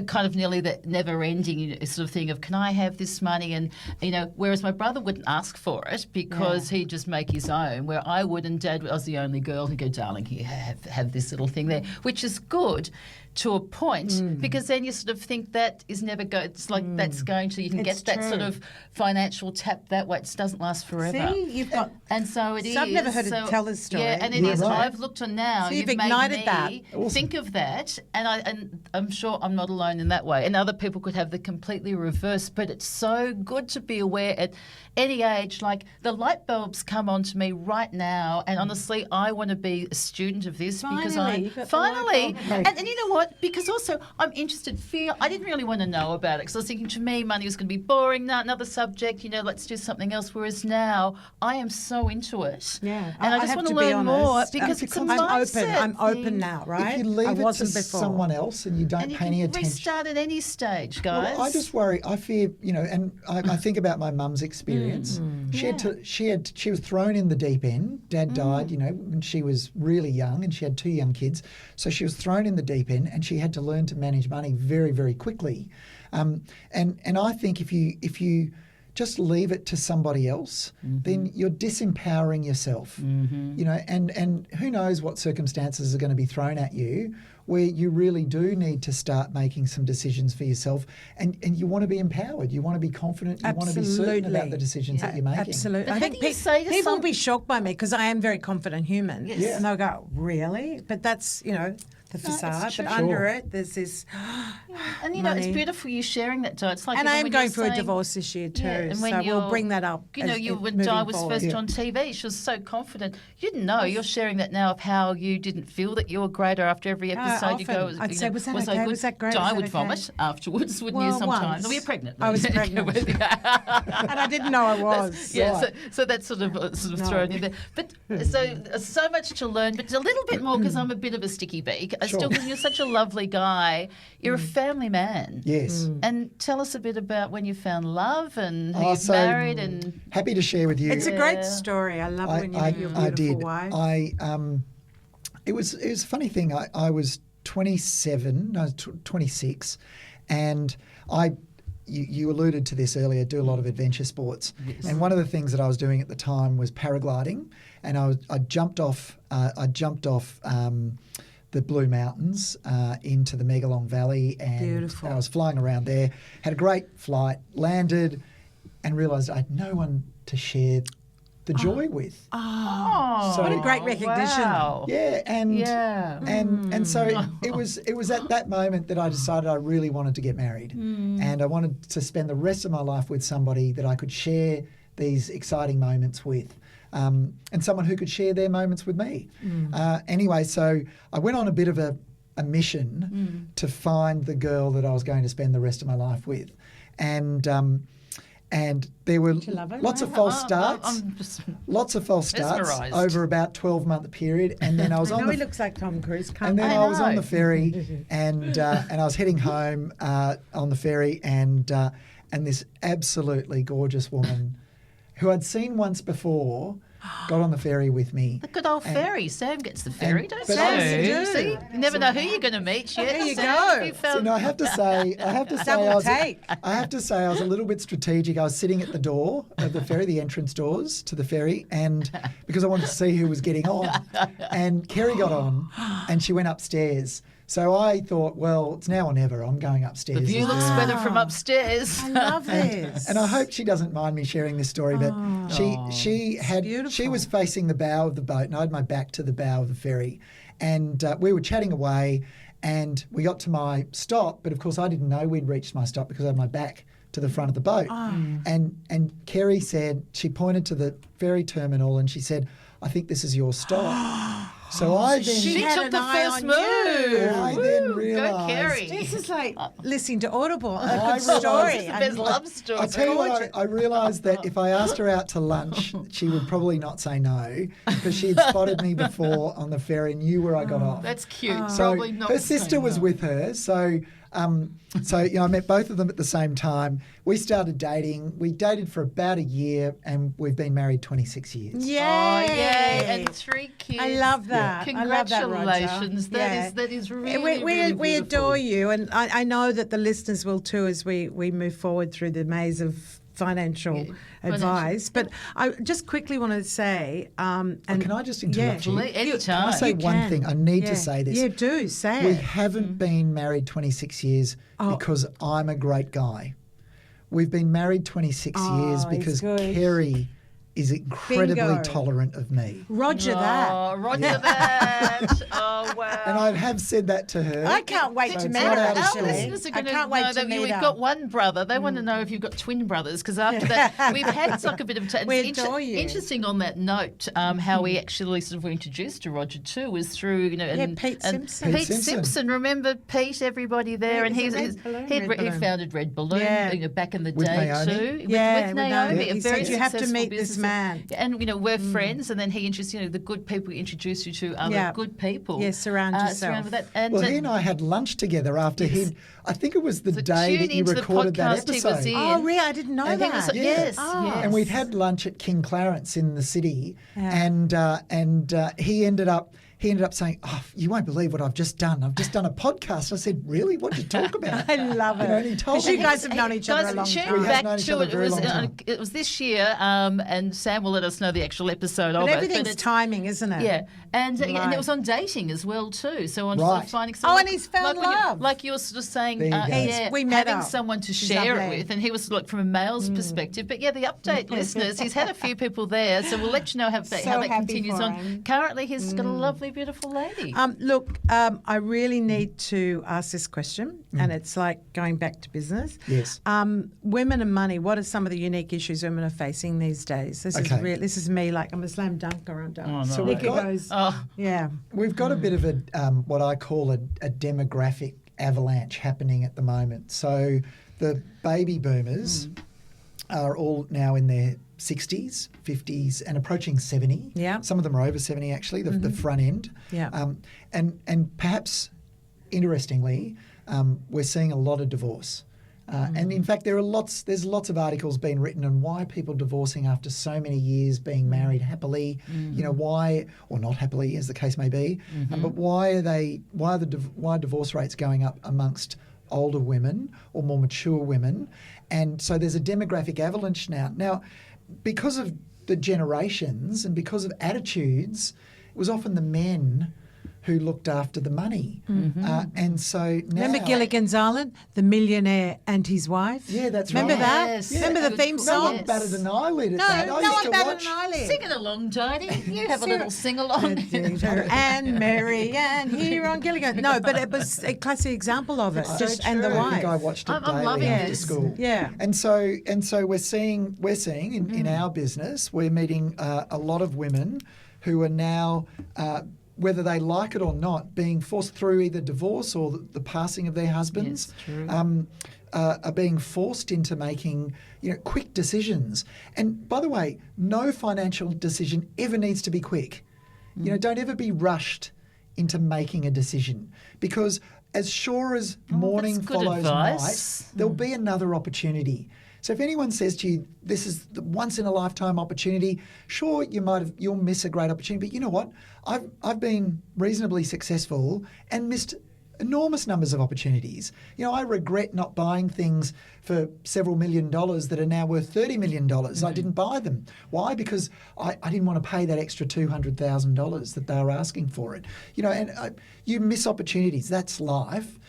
S1: kind of nearly that never-ending sort of thing of, can I have this money? And, you know, whereas my brother wouldn't ask for it because he'd just make his own, where I would, and Dad was the only girl, he'd go, darling, here, have this little thing there, which is good to a point, because then you sort of think that is never go. It's like that's going to, you can
S2: It's
S1: get that sort
S2: true.
S1: of financial tap that way. It doesn't last forever.
S2: See, you've got.
S1: And so it is.
S2: So I've never heard her tell this story.
S1: Yeah, and it
S3: Yeah,
S1: is.
S3: right.
S1: I've looked on now.
S2: So you've
S1: made
S2: ignited
S1: me
S2: that.
S3: Awesome.
S1: think of that, and I'm sure I'm not alone in that way. And other people could have the completely reverse. But it's so good to be aware at any age. Like the light bulbs come on to me right now, and honestly, I want to be a student of this because
S2: Finally, you've got the
S1: finally.
S2: light bulb.
S1: And you know what? Because also I'm interested. Fear. I didn't really want to know about it because I was thinking, to me, money was going to be boring. Another subject. You know, let's do something else. Whereas now, I am so into it.
S2: Yeah,
S1: and I just
S2: have
S1: want
S2: to
S1: to
S2: be
S1: learn more
S2: honest.
S1: because it's a
S2: I'm
S1: mindset
S2: open. I'm open
S1: thing.
S2: now, right?
S3: If you leave
S2: I
S3: it to
S2: wasn't before.
S3: someone else and you don't
S1: And you
S3: pay any
S1: can
S3: attention.
S1: restart at any stage, guys.
S3: Well, I just worry. I fear, you know, and I think about my mum's experience. She was thrown in the deep end. Dad died, you know, when she was really young, and she had 2 young kids. So she was thrown in the deep end, and she had to learn to manage money very, very quickly. And I think if you just leave it to somebody else, then you're disempowering yourself. You know, and who knows what circumstances are going to be thrown at you where you really do need to start making some decisions for yourself, and you want to be empowered, you want to be confident, you want to be certain about the decisions that you're making.
S2: Absolutely.
S1: But
S2: I
S1: how
S2: think
S1: do you say to
S2: people will be shocked by me because I am a very confident human.
S1: Yes. Yeah.
S2: And they'll go, really? But that's, the facade.
S1: true.
S2: But under it, there's this
S1: And
S2: money.
S1: it's beautiful you sharing that, Di. It's like
S2: And I am
S1: when
S2: going
S1: you're
S2: through a
S1: saying-
S2: divorce this year too,
S1: and when
S2: so we'll
S1: you're-
S2: bring that up.
S1: When Di was first on TV, she was so confident. You didn't know. You're sharing that now of how you didn't feel that you were great, or after every episode you go,
S2: often. I'd say, was that
S1: I
S2: okay?
S1: good?
S2: Was that great?
S1: Di
S2: Was that
S1: would
S2: okay?
S1: vomit afterwards, wouldn't you,
S2: Well,
S1: sometimes?
S2: once.
S1: Were you pregnant?
S2: I was pregnant. And I didn't know I was.
S1: Yeah,
S3: Right.
S1: so that's sort of thrown in there. But so much to learn, but a little bit more because I'm a bit of a sticky beak. I
S3: Sure.
S1: still, because you're such a lovely guy, you're a family man.
S3: Yes.
S1: And tell us a bit about when you found love and who
S3: Oh,
S1: you
S3: so
S1: married and.
S3: Happy to share with you.
S2: It's a great story. I love when you meet your beautiful
S3: did.
S2: wife.
S3: It was a funny thing. I was 26, and you alluded to this earlier. Do a lot of adventure sports, and one of the things that I was doing at the time was paragliding, and I jumped off. The Blue Mountains into the Megalong Valley, and
S2: Beautiful.
S3: I was flying around there. Had a great flight, landed, and realised I had no one to share the joy with.
S1: Oh,
S3: So-
S2: What a great recognition.
S1: Wow.
S3: Yeah, and so
S2: Mm.
S3: it was at that moment that I decided I really wanted to get married, and I wanted to spend the rest of my life with somebody that I could share these exciting moments with. And someone who could share their moments with me. Anyway, so I went on a bit of a mission to find the girl that I was going to spend the rest of my life with. And there were
S2: you love her?
S3: lots of false starts.
S1: I'm just
S3: Lots of false starts
S1: mesmerised.
S3: over about 12-month period. And then I was
S2: I
S3: on
S2: know
S3: the
S2: he looks like Tom Cruise.
S3: and then
S1: I
S3: I was on
S1: know.
S3: the ferry, and I was heading home on the ferry, and this absolutely gorgeous woman, who I'd seen once before, got on the ferry with me.
S1: the good old ferry. Sam gets the ferry, don't
S3: but
S1: you?
S3: I-
S2: do.
S1: See, you never know who you're going to meet yet.
S2: There you
S1: Sam,
S2: go.
S1: you
S3: So,
S1: found-
S3: no, I have to say,
S2: Double take.
S3: I have to say, I was a little bit strategic. I was sitting at the door of the ferry, the entrance doors to the ferry, and because I wanted to see who was getting on, and Kerry got on, and she went upstairs. So I thought, well, it's now or never. I'm going upstairs.
S1: The view
S3: as
S1: looks
S3: well.
S1: better from upstairs.
S2: I love this.
S3: And I hope she doesn't mind me sharing this story, but she
S2: beautiful.
S3: was facing the bow of the boat, and I had my back to the bow of the ferry, and we were chatting away, and we got to my stop, but of course I didn't know we'd reached my stop because I had my back to the front of the boat. And Kerry said, she pointed to the ferry terminal, and she said, "I think this is your stop." So I then
S1: She
S2: had
S1: took
S2: an
S1: the
S2: eye
S1: first
S2: on
S1: move.
S2: you.
S3: I
S1: Woo,
S3: then
S1: Go
S3: realised-
S1: Kerry.
S2: This is like listening to Audible.
S3: I
S2: A good
S3: realised-
S2: story.
S1: It's the best love story.
S3: I tell you what, I realised that if I asked her out to lunch, she would probably not say no, because she had spotted me before on the ferry, knew where I got off.
S1: That's cute.
S3: So
S1: Probably not.
S3: her sister was with her, so I met both of them at the same time. We started dating. We dated for about a year, and we've been married 26 years.
S2: Yay!
S1: Oh, yay. And 3 kids.
S2: I love that. I love that, Roger.
S1: Congratulations.
S2: Yeah.
S1: That is really,
S2: we
S1: really
S2: adore
S1: beautiful.
S2: you, and I know that the listeners will too as we move forward through the maze of financial advice. But I just quickly want to say, and
S3: Can I just interrupt you?
S1: Any
S3: Can I
S1: time.
S3: say
S2: You
S3: one
S2: can.
S3: thing? I need
S2: Yeah.
S3: to say this.
S2: Yeah, do say
S3: We
S2: it.
S3: haven't been married 26 years because I'm a great guy. We've been married 26 years
S2: he's
S3: because
S2: good.
S3: Kerry is incredibly
S2: Bingo.
S3: tolerant of me.
S2: Roger that.
S1: Oh, Roger that. Oh, wow.
S3: And I have said that to her.
S2: I can't wait
S3: So
S2: to
S3: it's
S2: meet
S3: not
S2: her,
S3: out of
S1: Our
S3: school.
S2: actually.
S1: listeners are
S2: I
S1: going to
S2: can't
S1: know
S2: wait to
S1: that
S2: meet
S1: we've
S2: her.
S1: got one brother. They want to know if you've got twin brothers, because after that, we've had like a bit of...
S2: We adore you.
S1: Interesting on that note, how we actually sort of were introduced to Roger too was through,
S2: Pete Simpson.
S1: Pete
S3: Pete Simpson.
S1: Simpson. Remember Pete, everybody there?
S2: Yeah,
S1: and
S2: he's
S1: he's,
S2: a Red Balloon.
S1: he
S2: Red Balloon.
S1: founded Red Balloon
S2: Yeah.
S1: back in the
S3: With
S1: day
S3: Naomi.
S1: too.
S2: Yeah,
S1: with
S2: with
S1: Naomi.
S2: Naomi.
S1: A
S2: He
S1: very
S2: said, "You have to
S1: successful
S2: meet this
S1: business."
S2: man.
S1: And, we're friends, and then he introduced, the good people he introduced you to other
S2: Yeah.
S1: good people.
S2: Yeah, surround yourself.
S1: Surround with that. And,
S3: Well, he and I had lunch together after I think it was the day
S1: tune
S3: that you
S1: into the
S3: recorded that
S1: podcast he was
S3: episode.
S1: in.
S2: Oh, really? I didn't know
S1: I think it
S2: that.
S1: was- Yes, yes.
S3: And we'd had lunch at King Clarence in the city, and he ended up he ended up saying, "Oh, you won't believe what I've just done. I've just done a podcast." I said, "Really? What did you talk about?"
S2: I love it.
S3: And he told
S2: Because
S3: me.
S2: you guys have known each other a long
S1: tune
S2: time.
S3: We have known each other a very long time.
S1: It was this year, and Sam will let us know the actual episode of
S2: But
S1: it.
S2: everything's
S1: it's-
S2: timing, isn't it?
S1: Yeah, and
S2: Right.
S1: it was on dating as well too. So on
S3: Right.
S1: finding
S2: Oh,
S1: someone,
S2: and he's found
S1: when
S2: love.
S1: like you're sort of saying,
S3: There you go.
S1: yeah,
S2: We met
S1: having
S2: up.
S1: someone to
S2: She's
S1: share
S2: lovely.
S1: it with, and he was like from a male's perspective. But yeah, the update listeners, he's had a few people there, so we'll let you know how that
S2: happy
S1: continues
S2: for
S1: on.
S2: him.
S1: Currently, he's got a lovely, beautiful lady.
S2: Look, I really need to ask this question, and it's like going back to business.
S3: Yes.
S2: Women and money. What are some of the unique issues women are facing these days? This
S3: Okay.
S2: is real. This is me. Like I'm a slam dunker, aren't I?
S1: Oh, no.
S3: So we've
S2: Nicky
S3: got-
S2: goes.
S1: Oh.
S2: Yeah.
S3: We've got a bit of a what I call a demographic avalanche happening at the moment. So the baby boomers are all now in their 60s, 50s, and approaching 70.
S2: Yeah.
S3: Some of them are over 70 actually. The front end.
S2: Yeah.
S3: And perhaps interestingly, we're seeing a lot of divorce. And in fact, there's lots of articles being written on why people divorcing after so many years being married happily, you know, why, or not happily as the case may be, but why are divorce rates going up amongst older women or more mature women? And so there's a demographic avalanche now. Now, because of the generations and because of attitudes, it was often the men who looked after the money. And so now...
S2: Remember Gilligan's Island, the millionaire and his wife?
S3: Yeah, that's
S2: Remember
S3: right.
S2: that?
S1: Yes.
S2: Remember the
S1: Good
S2: theme
S1: call.
S3: No
S2: song?
S3: one
S1: Yes.
S3: batted an eyelid at
S2: No,
S3: that.
S2: no
S3: I used
S2: one
S3: to
S2: batted
S3: watch...
S2: an eyelid.
S1: Sing it along, Tony. You have a little sing along.
S2: and Mary Ann here on Gilligan. No, but it was a classic example of it.
S1: So
S2: Just and the
S1: true.
S3: I
S2: wife.
S3: think I watched it
S1: I'm
S3: daily
S1: loving
S3: after
S1: it.
S3: school.
S2: Yeah.
S3: And so we're seeing in our business, we're meeting a lot of women who are now, whether they like it or not, being forced through either divorce or the passing of their husbands,
S1: Yes, true.
S3: are being forced into making quick decisions. And by the way, no financial decision ever needs to be quick. Don't ever be rushed into making a decision, because as sure as morning
S1: that's good
S3: follows
S1: advice.
S3: night, there'll be another opportunity. So if anyone says to you, this is the once in a lifetime opportunity, sure, you'll miss a great opportunity, but you know what? I've been reasonably successful and missed enormous numbers of opportunities. I regret not buying things for several $1 million that are now worth $30 million. I didn't buy them. Why? Because I didn't want to pay that extra $200,000 that they were asking for it. You miss opportunities. That's life.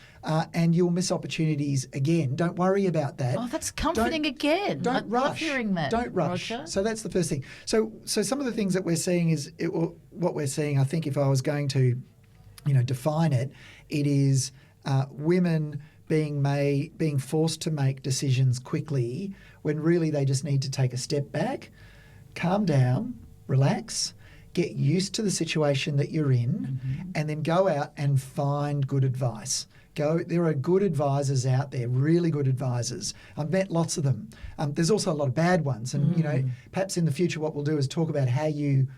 S3: And you'll miss opportunities again. Don't worry about that.
S1: Oh, that's comforting again.
S3: Don't
S1: I
S3: rush.
S1: love hearing that.
S3: Don't rush.
S1: Roger.
S3: So that's the first thing. So some of the things that we're seeing is what we're seeing. I think if I was going to, define it, it is women being forced to make decisions quickly when really they just need to take a step back, calm down, relax, get used to the situation that you're in, and then go out and find good advice. There are good advisors out there, really good advisors. I've met lots of them. There's also a lot of bad ones, and perhaps in the future what we'll do is talk about how you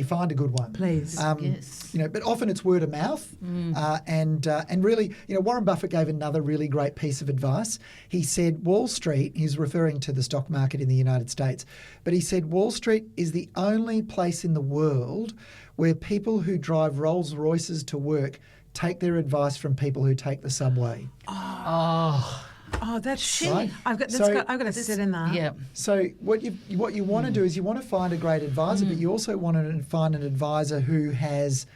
S3: find a good one.
S2: Please.
S1: Yes.
S3: But often it's word of mouth, and really, Warren Buffett gave another really great piece of advice. He said Wall Street. He's referring to the stock market in the United States, but he said Wall Street is the only place in the world where people who drive Rolls Royces to work take their advice from people who take the subway.
S2: Oh, that's shit.
S3: Right.
S2: I've got to sit in that.
S1: Yeah.
S3: So what you want to do is you want to find a great advisor, but you also want to find an advisor who has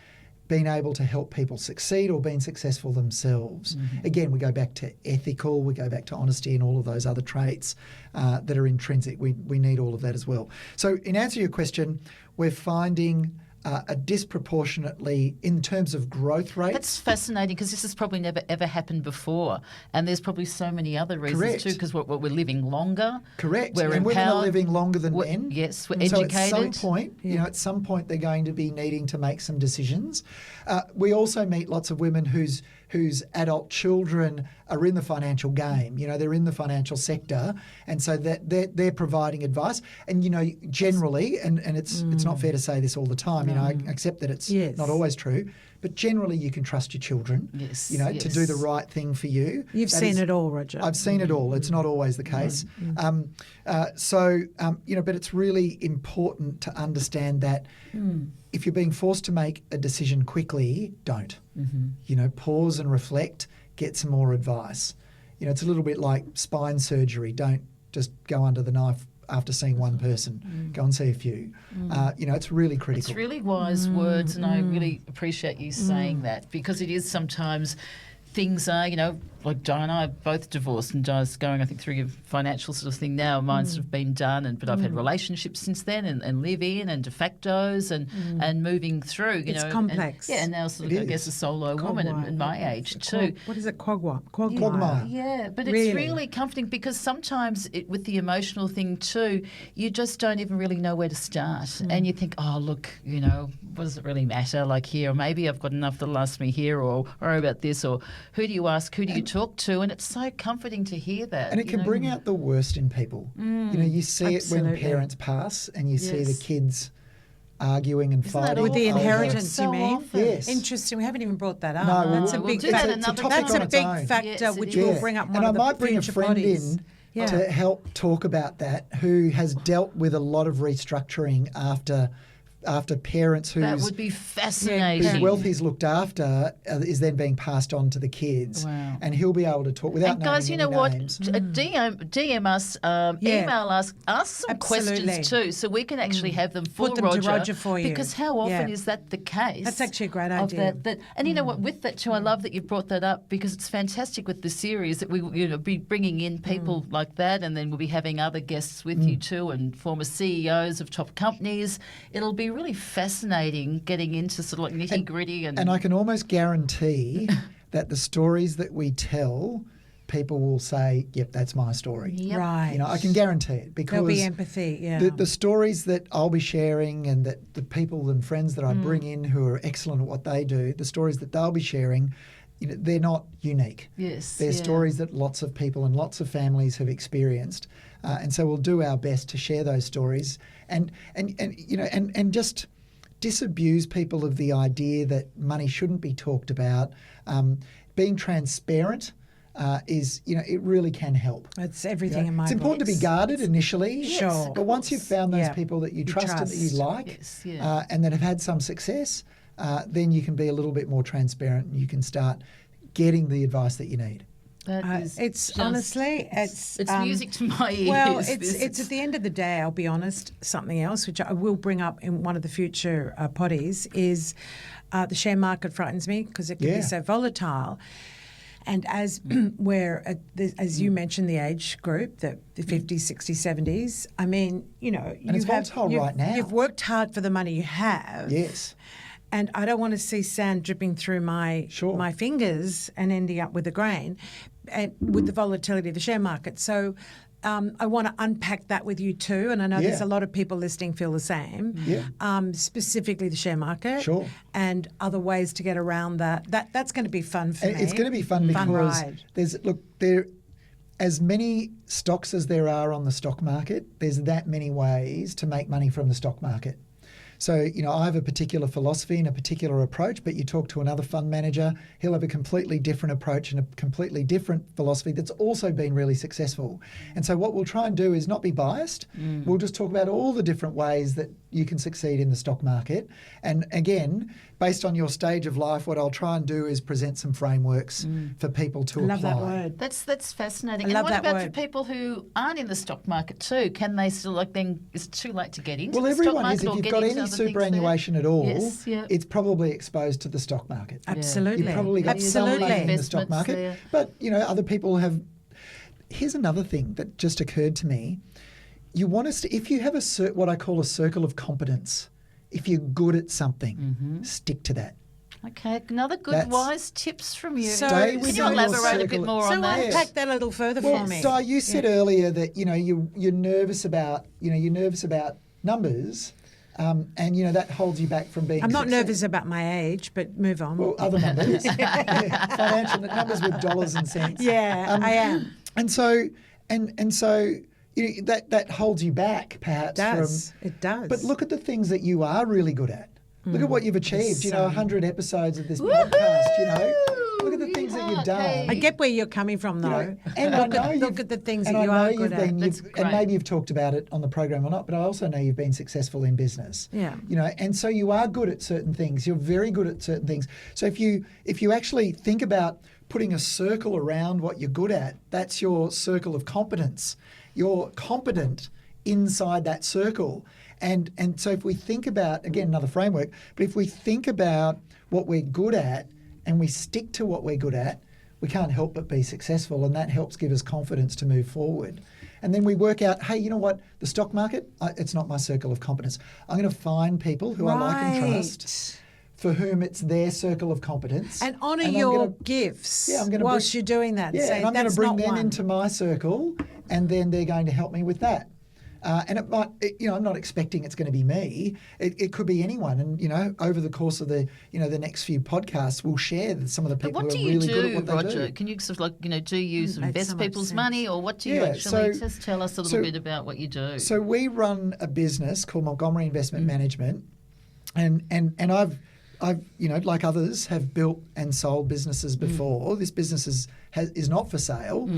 S3: been able to help people succeed or been successful themselves. Again, we go back to ethical, we go back to honesty and all of those other traits that are intrinsic. We need all of that as well. So in answer to your question, we're finding a disproportionately, in terms of growth rates.
S1: That's fascinating, because this has probably never ever happened before, and there's probably so many other reasons
S3: Correct.
S1: too. Because we're living longer.
S3: Correct.
S1: We're
S3: and women are
S1: empowered.
S3: living longer than men.
S1: Yes, we're
S3: So
S1: educated.
S3: at some point, they're going to be needing to make some decisions. We also meet lots of women whose adult children are in the financial game. They're in the financial sector, and so that they're providing advice. And generally, and it's not fair to say this all the time. I accept that it's
S2: Yes.
S3: not always true. but generally you can trust your children,
S1: Yes,
S3: to do the
S1: yes.
S3: right thing for you.
S2: You've
S3: That
S2: seen
S3: is-
S2: it all, Roger.
S3: I've seen it all. It's not always the case. But it's really important to understand that if you're being forced to make a decision quickly, don't. Pause and reflect, get some more advice. It's a little bit like spine surgery. Don't just go under the knife after seeing one person. Go and see a few. It's really critical.
S1: It's really wise words, and I really appreciate you saying that, because it is sometimes things are, like Di and I are both divorced, and Di's going, I think, through your financial sort of thing now. Mine's sort of been done, but I've had relationships since then, and live in and de factos and moving through.
S2: It's complex.
S1: And now sort of, I guess, a solo woman at my age too.
S2: What is it? Quagmire.
S1: Yeah, but it's really comforting, because sometimes with the emotional thing too, you just don't even really know where to start. And you think, oh, look, what does it really matter? Like here, or maybe I've got enough that'll last me here, or about this, or who do you ask, who do you talk to? And it's so comforting to hear that.
S3: And it can bring out the worst in people. You see it when parents pass, and you see the kids arguing and
S1: Isn't that
S3: fighting.
S2: With the
S1: awful?
S2: inheritance,
S1: So
S2: you mean?
S1: often.
S3: Yes.
S2: Interesting. We haven't even brought that up.
S3: No,
S2: That's a
S1: we'll
S2: big
S1: do that
S2: factor.
S1: another
S2: That's
S1: time.
S2: a big
S3: It's
S2: factor,
S1: Yes, it
S2: which
S1: is.
S2: will bring up one
S3: and
S2: of
S3: I
S2: the
S3: might bring a
S2: future
S3: friend
S2: bodies.
S3: in to help talk about that, who has dealt with a lot of restructuring after parents
S1: That
S3: whose
S1: would be fascinating.
S3: whose wealth he's looked after is then being passed on to the kids.
S1: Wow.
S3: And he'll be able to talk without
S1: And guys, you
S3: naming
S1: know
S3: any
S1: what?
S3: names.
S1: DM us, email us, ask some
S2: Absolutely.
S1: questions too, so we can actually have them for
S2: Put them to
S1: Roger.
S2: Roger for you.
S1: Because how often
S2: Yeah.
S1: is that the case?
S2: That's actually a great
S1: of
S2: idea.
S1: That, and you know what? With that too, I love that you brought that up, because it's fantastic with the series that we be bringing in people like that, and then we'll be having other guests with you too, and former CEOs of top companies. It'll be really fascinating getting into sort of like nitty gritty
S3: And I can almost guarantee that the stories that we tell, people will say, yep, that's my story.
S1: Yep.
S2: Right.
S3: I can guarantee it, because
S2: There'll be empathy, yeah.
S3: the stories that I'll be sharing, and that the people and friends that I bring in who are excellent at what they do, the stories that they'll be sharing, they're not unique.
S1: Yes,
S3: They're
S1: yeah.
S3: stories that lots of people and lots of families have experienced. And so we'll do our best to share those stories and just disabuse people of the idea that money shouldn't be talked about. Being transparent is, it really can help.
S2: It's everything in my
S3: It's important to be
S2: books.
S3: guarded initially.
S2: Sure.
S3: But once you've found those
S2: Yeah.
S3: people that you
S2: You
S3: trust and that you
S2: trust.
S3: like,
S1: Yes, yeah.
S3: and that have had some success, then you can be a little bit more transparent, and you can start getting the advice that you need.
S1: That is
S2: It's
S1: just-
S2: honestly, it's
S1: music to my ears.
S2: Well,
S1: this.
S2: it's at the end of the day, I'll be honest, something else, which I will bring up in one of the future potties, is the share market frightens me, because it can be so volatile. And as as you mentioned, the age group, the 50s, 60s, 70s, I mean,
S3: it's volatile right now.
S2: You've worked hard for the money you have.
S3: Yes.
S2: And I don't want to see sand dripping through my fingers and ending up with a grain, and with the volatility of the share market. So I want to unpack that with you too. And I know there's a lot of people listening feel the same.
S3: Yeah.
S2: Specifically the share market.
S3: Sure.
S2: And other ways to get around that. That's going to be fun for me.
S3: It's going to be fun because
S2: ride.
S3: there as many stocks as there are on the stock market, there's that many ways to make money from the stock market. So, I have a particular philosophy and a particular approach, but you talk to another fund manager, he'll have a completely different approach and a completely different philosophy that's also been really successful. And so what we'll try and do is not be biased. We'll just talk about all the different ways that you can succeed in the stock market. And again, based on your stage of life, what I'll try and do is present some frameworks for people to
S2: Love
S3: apply.
S2: that word.
S1: That's fascinating.
S2: I
S1: And
S2: love
S1: what
S2: that
S1: about
S2: word.
S1: for people who aren't in the stock market too? Can they still then? It's too late to get into
S3: Well,
S1: the stock
S3: everyone
S1: market
S3: is. If
S1: or
S3: you've
S1: get
S3: got
S1: into
S3: any
S1: other things there?
S3: superannuation at all,
S1: Yes, yeah.
S3: it's probably exposed to the stock market.
S2: Absolutely.
S3: You've probably got some
S2: Absolutely.
S3: money in the stock
S1: Investments
S3: market.
S1: there.
S3: But, other people have... Here's another thing that just occurred to me. You want us to... If you have what I call a circle of competence, if you're good at something, stick to that.
S1: Okay, another good
S3: That's-
S1: wise tips from you.
S2: So-
S3: Stay
S1: Can
S3: within
S1: you
S3: your
S1: elaborate a bit
S3: circle.
S1: more
S2: So
S1: on that?
S2: unpack that a little further
S3: Well,
S2: for me.
S3: Di, you said earlier that you're nervous about numbers, and that holds you back from being.
S2: I'm not
S3: successful.
S2: nervous about my age, but move on.
S3: Well, other numbers, financial numbers with dollars and cents.
S2: Yeah, I am.
S3: And so that holds you back, perhaps.
S2: It does. It does.
S3: But look at the things that you are really good at. Look at what you've achieved. 100 episodes of this podcast. Look at the things that you've done.
S2: I get where you're coming from, though.
S3: And
S2: look at the things
S3: and
S2: that you
S3: I know
S2: are
S3: you've
S2: good
S3: been,
S2: at.
S3: and maybe you've talked about it on the program or not, but I also know you've been successful in business.
S2: Yeah.
S3: And so you are good at certain things. You're very good at certain things. So if you actually think about putting a circle around what you're good at, that's your circle of competence. You're competent inside that circle. And so if we think about, again, another framework, but if we think about what we're good at and we stick to what we're good at, we can't help but be successful, and that helps give us confidence to move forward. And then we work out, hey, you know what? The stock market, it's not my circle of competence. I'm going to find people who I like and trust, for whom it's their circle of competence.
S2: And honour your gifts whilst you're doing that.
S3: Yeah, and I'm going to bring them
S2: one.
S3: into my circle, and then they're going to help me with that. And it might, I'm not expecting it's going to be me. It could be anyone. And, over the course of the next few podcasts, we'll share some of the people who are really good at what they do.
S1: Roger? Can you sort of do you invest people's money, or what do you actually, just tell us a little bit about what you do?
S3: So we run a business called Montgomery Investment Management, and I've like others, have built and sold businesses before. This business is not for sale.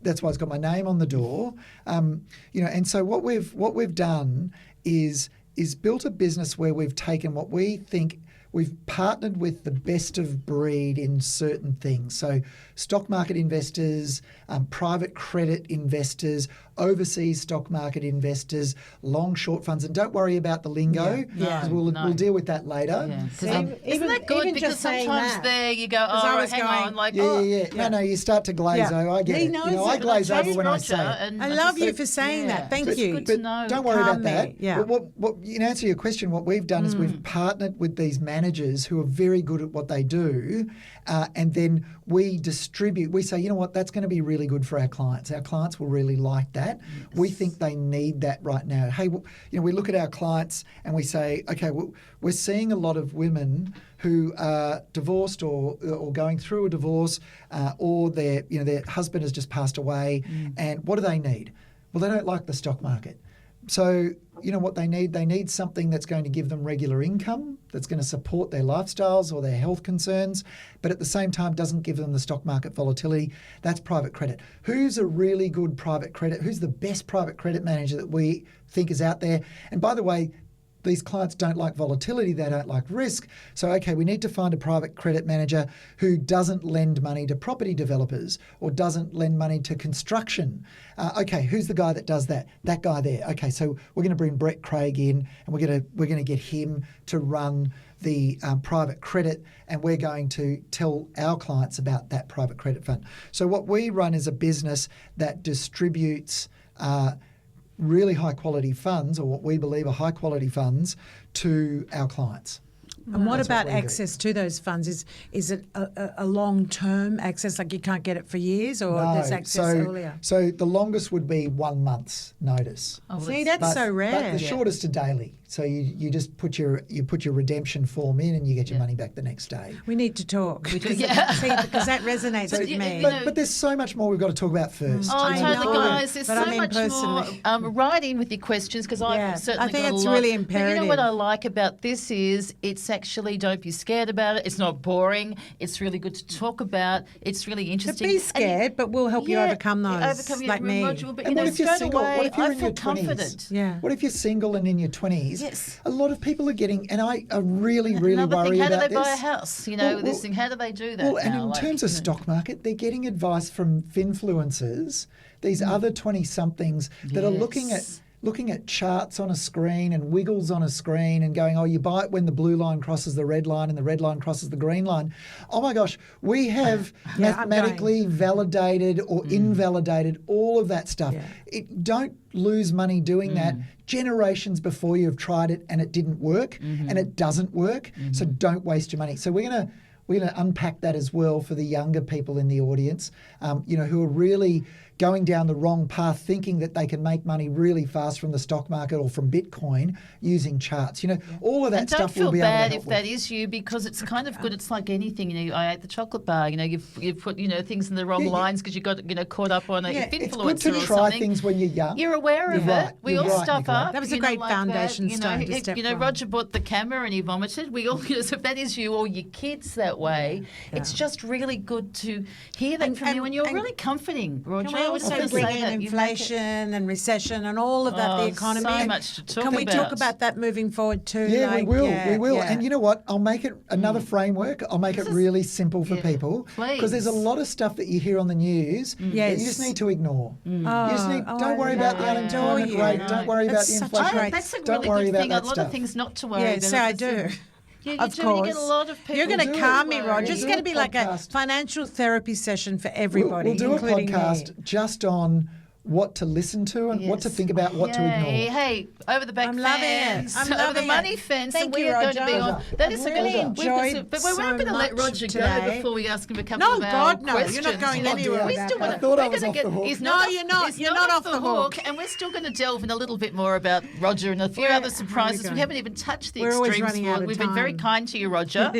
S3: That's why it's got my name on the door. And so what we've done is built a business where we've taken what we think. We've partnered with the best of breed in certain things. So stock market investors, private credit investors, overseas stock market investors, long short funds. And don't worry about the lingo, because we'll deal with that later.
S1: Yeah. Isn't that good? Because sometimes there you go, hang on.
S3: No, you start to glaze over. I get it. I glaze over when I say it.
S2: I love you for saying that. Thank you.
S1: It's good to know.
S3: Don't worry about that.
S2: Yeah.
S3: What, in answer to your question, what we've done is we've partnered with these managers who are very good at what they do, and then we distribute. We say, you know what, that's going to be really good for our clients. Our clients will really like that. Yes. We think they need that right now. Hey, we look at our clients and we say, okay, we're seeing a lot of women who are divorced or going through a divorce, or their husband has just passed away, and what do they need? Well, they don't like the stock market. So, you know what they need? They need something that's going to give them regular income, that's going to support their lifestyles or their health concerns, but at the same time doesn't give them the stock market volatility. That's private credit. Who's a really good private credit? Who's the best private credit manager that we think is out there? And by the way, these clients don't like volatility, they don't like risk. So, okay, we need to find a private credit manager who doesn't lend money to property developers or doesn't lend money to construction. Okay, who's the guy that does that? That guy there. Okay, so we're going to bring Brett Craig in, and we're going to get him to run the private credit, and we're going to tell our clients about that private credit fund. So what we run is a business that distributes really high quality funds, or what we believe are high quality funds, to our clients.
S2: And what about access to those funds? Is it a long-term access, like you can't get it for years, or there's access earlier?
S3: So the longest would be 1 month's notice.
S2: Oh, see, that's so rare.
S3: But the shortest are daily. So you just put your redemption form in, and you get your money back the next day.
S2: We need to talk. Because that resonates with me.
S3: But there's so much more we've got to talk about first.
S1: Oh, totally, guys. There's so much more. Write in with your questions, because I've certainly got a lot. I think it's
S2: really imperative.
S1: But you know what I like about this is it's actually, don't be scared about it. It's not boring. It's really good to talk about. It's really interesting.
S2: To be scared, but we'll help you overcome those. Like me.
S1: But
S3: and what if you're single? What if you're in your 20s?
S1: Confident.
S3: Yeah. What if you're single and in your 20s?
S1: Yes.
S3: A lot of people are getting, and I really worry about this.
S1: How do they buy a house? How do they do that?
S3: Well, and in terms of stock market, they're getting advice from finfluencers, these other 20-somethings that are looking at charts on a screen and wiggles on a screen and going, oh, you buy it when the blue line crosses the red line and the red line crosses the green line. Oh my gosh, we have mathematically validated or invalidated all of that stuff. Yeah. Don't lose money doing that. Generations before you have tried it and it didn't work, and it doesn't work. So don't waste your money. So we're unpack that as well for the younger people in the audience, who are really going down the wrong path, thinking that they can make money really fast from the stock market or from Bitcoin using charts. All of that stuff will be able to help.
S1: Don't feel bad if that is you, because it's kind of good. It's like anything. I ate the chocolate bar. You've put things in the wrong lines because you got caught up on
S3: It's
S1: influencer
S3: good to
S1: or
S3: try
S1: something.
S3: things when you're young.
S1: You're aware of
S3: Right.
S1: it. We
S3: You're
S1: all
S3: right,
S1: stuff
S3: Nicola.
S1: up.
S2: That was a great foundation stone to step from.
S1: Roger bought the camera and he vomited. We all, so if that is you or your kids that way, it's just really good to hear that from you, and you're really comforting, Roger.
S2: Can we also bring in inflation and recession and all of that, the economy?
S1: So much to talk about.
S2: Can we talk about that moving forward too?
S3: Yeah, we will.
S2: Yeah,
S3: we will.
S2: yeah.
S3: And you know what? I'll make it another framework. I'll make it really simple for people. Because there's a lot of stuff that you hear on the news that you just need to ignore. You just don't worry about the unemployment rate. Don't worry about the inflation rate.
S1: That's a
S3: Don't
S1: really
S3: worry
S1: good
S3: about
S1: thing.
S3: that
S1: A lot
S3: stuff.
S1: of things not to worry about.
S2: Yes, I do. Of course.
S1: You get a lot of people.
S2: You're going to calm me, Roger. It's
S3: do
S2: going to
S3: a
S2: be like a
S3: podcast.
S2: financial therapy session for everybody,
S3: We'll do a
S2: including
S3: podcast
S2: me.
S3: just on what to listen to and what to think about, what to ignore.
S1: Hey, over the back
S2: I'm loving
S1: fans,
S2: it. I'm
S1: over the
S2: loving
S1: money
S2: it.
S1: fans,
S2: Thank
S1: and we
S2: you,
S1: are going to be
S2: Roger.
S1: on. That is
S2: I've really enjoyed
S1: but we're not going to let
S2: so
S1: Roger
S2: much
S1: go
S2: today.
S1: before we ask him a couple
S2: No,
S1: of our
S2: God, no.
S1: questions.
S2: You're not going anywhere
S1: We
S2: with
S1: still
S2: that.
S1: wanna-
S3: I thought I
S1: we're
S3: was
S1: gonna
S3: off the hook.
S1: he's
S2: No, you're not.
S1: he's
S2: You're not off the hook.
S1: And we're still going to delve in a little bit more about Roger and a few other surprises. We
S2: going?
S1: haven't even touched the
S2: We're always
S1: extremes.
S2: running out of
S1: We've been very
S2: time.
S1: kind to you, Roger.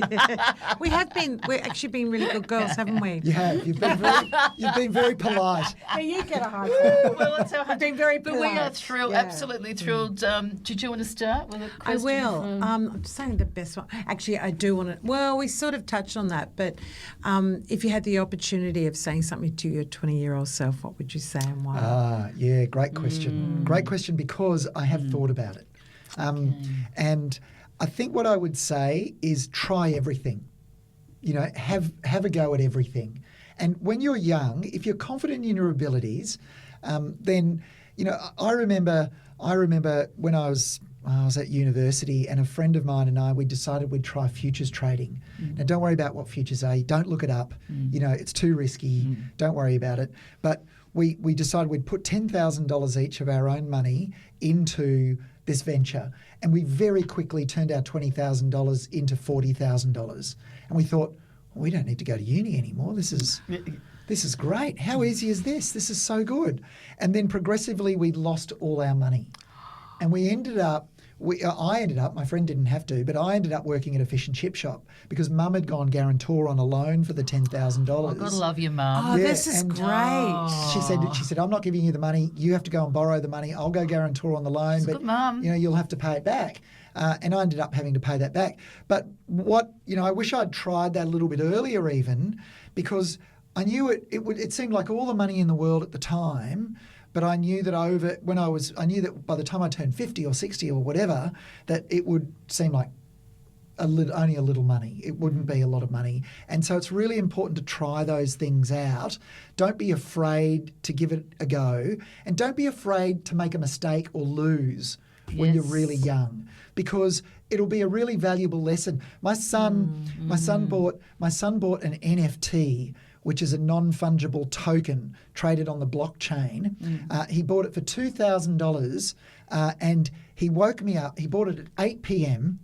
S2: We've actually been really good girls, haven't we?
S3: You have. You've been very polite.
S2: Yeah, you get a high five.
S1: Well, that's how
S2: I've been very
S1: But we are
S2: polite.
S1: thrilled,
S2: Yeah.
S1: absolutely thrilled. Did you want to start with a
S2: I
S1: question?
S2: will.
S1: from-
S2: I'm saying the best one. Actually, I do want to. Well, we sort of touched on that, but if you had the opportunity of saying something to your 20-year-old self, what would you say and why?
S3: Yeah, great question. Great question, because I have thought about it. And I think what I would say is try everything. Have a go at everything. And when you're young, if you're confident in your abilities, then I remember when I was at university, and a friend of mine and I, we decided we'd try futures trading. Now, don't worry about what futures are. Don't look it up. It's too risky. Don't worry about it. But we decided we'd put $10,000 each of our own money into this venture, and we very quickly turned our $20,000 into $40,000. And we thought, well, we don't need to go to uni anymore. This is great. How easy is this? This is so good. And then progressively we lost all our money. And we ended up, my friend didn't have to, but I ended up working at a fish and chip shop because Mum had gone guarantor on a loan for the $10,000.
S1: I've got to love your mum.
S2: Oh, this is great.
S3: She said, I'm not giving you the money. You have to go and borrow the money. I'll go guarantor on the loan, but
S1: good mum.
S3: you'll have to pay it back. And I ended up having to pay that back. But I wish I'd tried that a little bit earlier even, because I knew it seemed like all the money in the world at the time. But I knew that I knew that by the time I turned 50 or 60 or whatever, that it would seem like only a little money. It wouldn't be a lot of money. And so it's really important to try those things out. Don't be afraid to give it a go. And don't be afraid to make a mistake or lose when you're really young, because it'll be a really valuable lesson. My son bought an NFT, which is a non-fungible token traded on the blockchain. He bought it for $2,000 and he woke me up. He bought it at 8 p.m.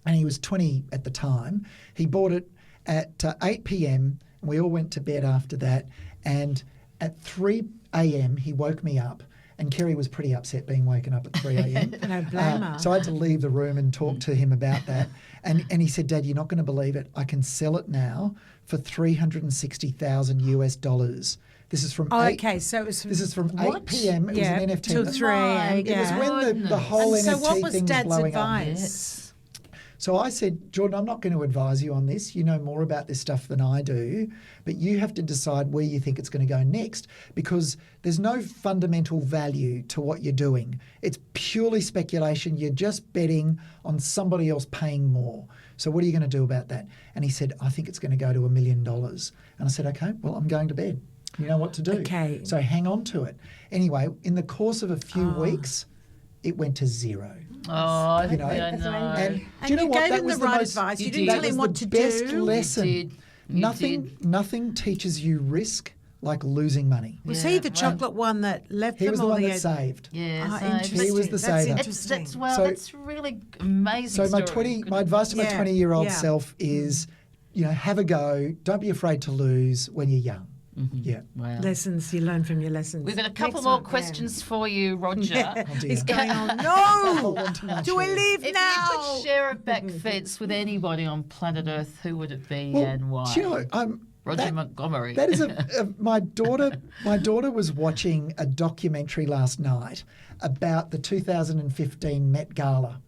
S3: and he was 20 at the time. He bought it at 8 p.m. and we all went to bed after that. And at 3 a.m. he woke me up. And Kerry was pretty upset being woken up at 3 a.m.
S2: No blame her.
S3: So I had to leave the room and talk to him about that. And he said, Dad, you're not going to believe it. I can sell it now for $360,000 US. This is from
S2: So it was.
S3: This is from 8 p.m. It was an NFT.
S2: Till 3 a.m.
S3: It was when the whole
S2: And
S3: NFT
S2: so what was
S3: thing
S2: Dad's
S3: was blowing
S2: advice?
S3: up. So I said, Jordan, I'm not going to advise you on this. You know more about this stuff than I do, but you have to decide where you think it's going to go next, because there's no fundamental value to what you're doing. It's purely speculation. You're just betting on somebody else paying more. So what are you going to do about that? And he said, I think it's going to go to $1 million. And I said, okay, well, I'm going to bed. You know what to do.
S2: Okay.
S3: So hang on to it. Anyway, in the course of a few weeks, it went to zero.
S1: Oh, I
S3: You know,
S1: know.
S3: And
S2: And
S3: do you know
S2: you
S3: what?
S2: gave
S3: That
S2: him
S3: was
S2: the right
S3: most-
S2: advice. You
S1: You
S2: didn't
S1: did.
S2: tell
S3: that
S2: him
S3: was
S2: what
S3: the
S2: to
S3: best
S2: do.
S3: lesson.
S1: You did.
S3: Nothing teaches you risk like losing money.
S2: Was
S1: Yeah,
S2: he the
S1: right.
S2: chocolate one that left
S3: He
S2: them
S3: was the
S2: or
S3: one
S2: the
S3: that saved.
S1: Yeah,
S2: Ah,
S1: so
S2: interesting.
S3: He was the
S2: That's
S3: saver.
S2: interesting.
S1: That's
S3: So-
S1: really amazing.
S3: So
S1: story.
S3: my advice to my
S2: Yeah,
S3: 20-year-old
S2: yeah.
S3: self is have a go. Don't be afraid to lose when you're young. Yeah.
S1: Wow.
S2: Lessons you learn from your lessons.
S1: We've got a couple
S2: Next
S1: more
S2: one,
S1: questions for you, Roger.
S3: Oh, dear.
S2: He's going on.
S3: Hold
S2: No!
S3: on to my
S2: Do we
S3: chair.
S2: leave
S1: If
S2: now?
S1: you could share a back fence with anybody on planet Earth, who would it be
S3: Well,
S1: and why?
S3: do you know,
S1: Roger Montgomery.
S3: That is my daughter. My daughter was watching a documentary last night about the 2015 Met Gala,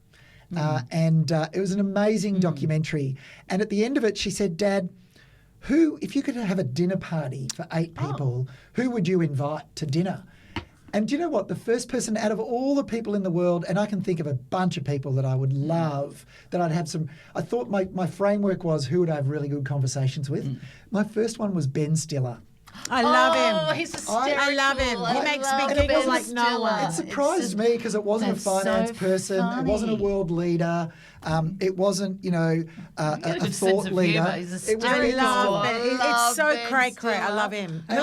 S3: and it was an amazing documentary. And at the end of it, she said, "Dad, if you could have a dinner party for 8 people, who would you invite to dinner?" And do you know what? The first person out of all the people in the world, and I can think of a bunch of people that I would love, that I'd have some. I thought my framework was who would I have really good conversations with. My first one was Ben Stiller.
S2: I love
S1: Oh,
S2: him.
S1: he's hysterical.
S2: I love him. He
S1: I
S2: makes
S1: love
S2: me giggle
S1: Ben
S2: like no
S1: Stiller.
S2: one.
S3: It surprised me because it wasn't a
S1: That's
S3: finance
S1: so
S3: person. It wasn't a
S1: funny.
S3: world leader. It wasn't, a
S1: got a good
S3: thought
S1: sense of
S3: leader.
S1: humour. He's
S3: It was
S2: I
S1: hysterical.
S3: Ben
S2: love
S3: Stiller.
S2: Ben.
S1: Love
S2: It's so
S1: Ben
S2: cray-cray. I
S1: Stiller.
S2: love him.
S1: I
S2: Who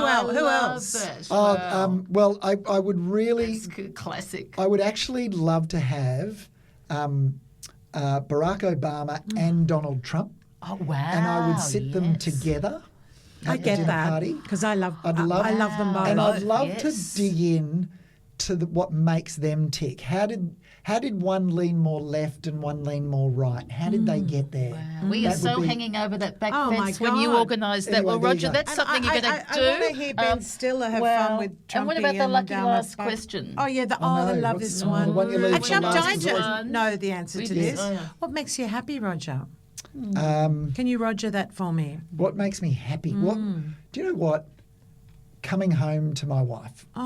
S2: else?
S1: love it. Wow.
S3: Well, I would really,
S1: It's a classic.
S3: I would actually love to have Barack Obama and Donald Trump,
S1: Oh, wow.
S3: and I would sit them
S1: yes.
S3: together.
S2: I
S3: at the
S2: get
S3: dinner
S2: that
S3: party.
S2: because I love
S3: I'd love-
S2: I love them both.
S3: And
S1: Both,
S3: I'd love
S1: yes.
S3: to dig in to what makes them tick. How did one lean more left and one lean more right? How did they get there?
S1: Wow. We are
S3: That would
S1: so
S3: be-
S1: hanging over that back
S2: Oh, my
S1: fence when you
S2: God.
S1: organised that.
S3: Anyway,
S1: Well,
S3: there you
S1: Roger,
S3: go.
S1: that's
S2: And
S1: something you're going to do.
S2: I want to hear Ben Stiller have fun with Trumpy
S1: And what about the lucky
S2: down
S1: last
S2: back.
S1: question?
S2: Oh yeah,
S3: Oh,
S2: I
S3: no,
S2: love
S3: what's-
S2: this
S3: oh,
S2: one.
S3: the one you leave
S2: Actually, I'm
S3: for last
S2: dying
S3: is
S2: to
S1: always-
S2: know the answer
S1: We
S2: to
S1: did.
S2: this.
S1: Oh, yeah.
S2: What makes you happy, Roger?
S3: Um,
S2: Can you Roger that for me?
S3: what makes me happy? What do you know? What coming home to my wife.
S2: Oh,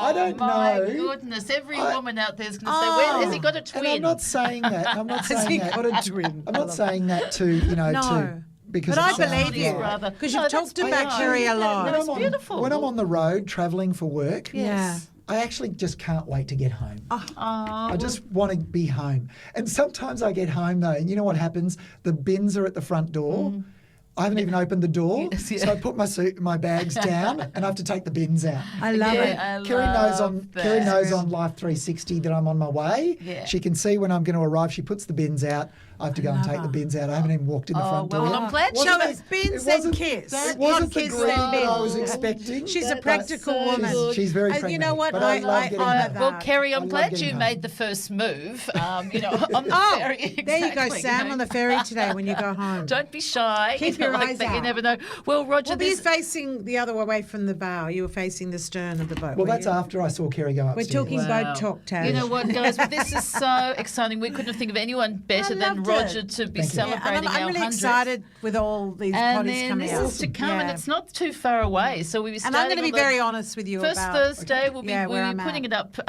S3: I don't
S1: my
S3: know.
S1: goodness, every
S3: I-
S1: woman out there is going to say, "Where has he got a twin?"
S3: And I'm not saying that. I'm not
S2: has he
S3: saying that.
S2: got a twin?
S3: I'm not saying that to
S2: No.
S3: to because
S2: But
S3: it
S2: I
S3: sounds
S2: believe you.
S3: right.
S1: Brother.
S2: Because
S1: No,
S2: you've
S1: that's
S2: talked about
S1: beautiful.
S2: Kerry a
S1: Yeah,
S2: lot.
S1: no,
S3: When
S1: it's
S3: I'm on-
S1: beautiful.
S3: When I'm on the road travelling for work,
S2: Yeah.
S3: I actually just can't wait to get home.
S1: Oh,
S3: I just want to be home. And sometimes I get home though, and you know what happens? The bins are at the front door. I haven't even opened the door,
S1: Yes, yeah.
S3: so I put my bags down, and I have to take the bins out.
S2: I love
S1: Yeah,
S2: it.
S1: I
S3: Kerry knows
S1: love
S3: Kerry
S1: that.
S3: knows on Life 360 that I'm on my way.
S1: Yeah.
S3: She can see when I'm going to arrive. She puts the bins out. I have to go and take the bins out. I haven't even walked in the front
S1: well,
S3: door.
S1: I'm glad
S3: Wasn't
S2: Show
S3: that-
S2: us bins
S3: it
S2: and
S3: wasn't-
S2: kiss.
S3: It wasn't the
S2: Kiss
S3: green
S2: and
S3: that I was
S2: bins.
S3: expecting.
S2: She's a
S1: That's
S2: practical
S1: so
S2: woman.
S1: good.
S3: She's very
S2: And you know what?
S3: pragmatic, but I love getting home.
S1: Well, Kerry, I'm
S3: I love
S1: glad
S3: getting
S1: you
S3: home.
S1: made the first move. On the
S2: Oh,
S1: ferry.
S2: there you go,
S1: Exactly,
S2: Sam,
S1: know.
S2: on the ferry today when you go home.
S1: Don't be shy.
S2: Keep
S1: you know,
S2: your
S1: like
S2: eyes
S1: that. You
S2: out.
S1: never know. Well, Roger,
S2: Well, but you're
S1: this,
S2: facing the other way from the bow. You were facing the stern of the boat.
S3: Well,
S2: were
S3: that's
S2: you?
S3: after I saw Kerry go
S2: We're
S3: upstairs.
S2: talking
S1: Wow.
S2: boat talk, Taz.
S1: you know what, guys? Well, this is so exciting. We couldn't have think of anyone better than
S2: loved
S1: Roger
S2: it.
S1: to be
S3: Thank you.
S2: Yeah,
S1: celebrating
S2: and I'm
S1: our
S2: really
S1: 100th.
S2: excited with all these
S1: And
S2: potties
S1: then
S2: coming
S1: this
S2: out.
S1: is to come, and
S2: Yeah.
S1: it's not too far away. So we'll be
S2: And
S1: starting
S2: I'm going to be
S1: on the
S2: very honest with you
S1: First
S2: about
S1: Thursday, we'll be,
S2: Yeah, where
S1: we'll be
S2: I'm
S1: putting
S2: at.
S1: it up,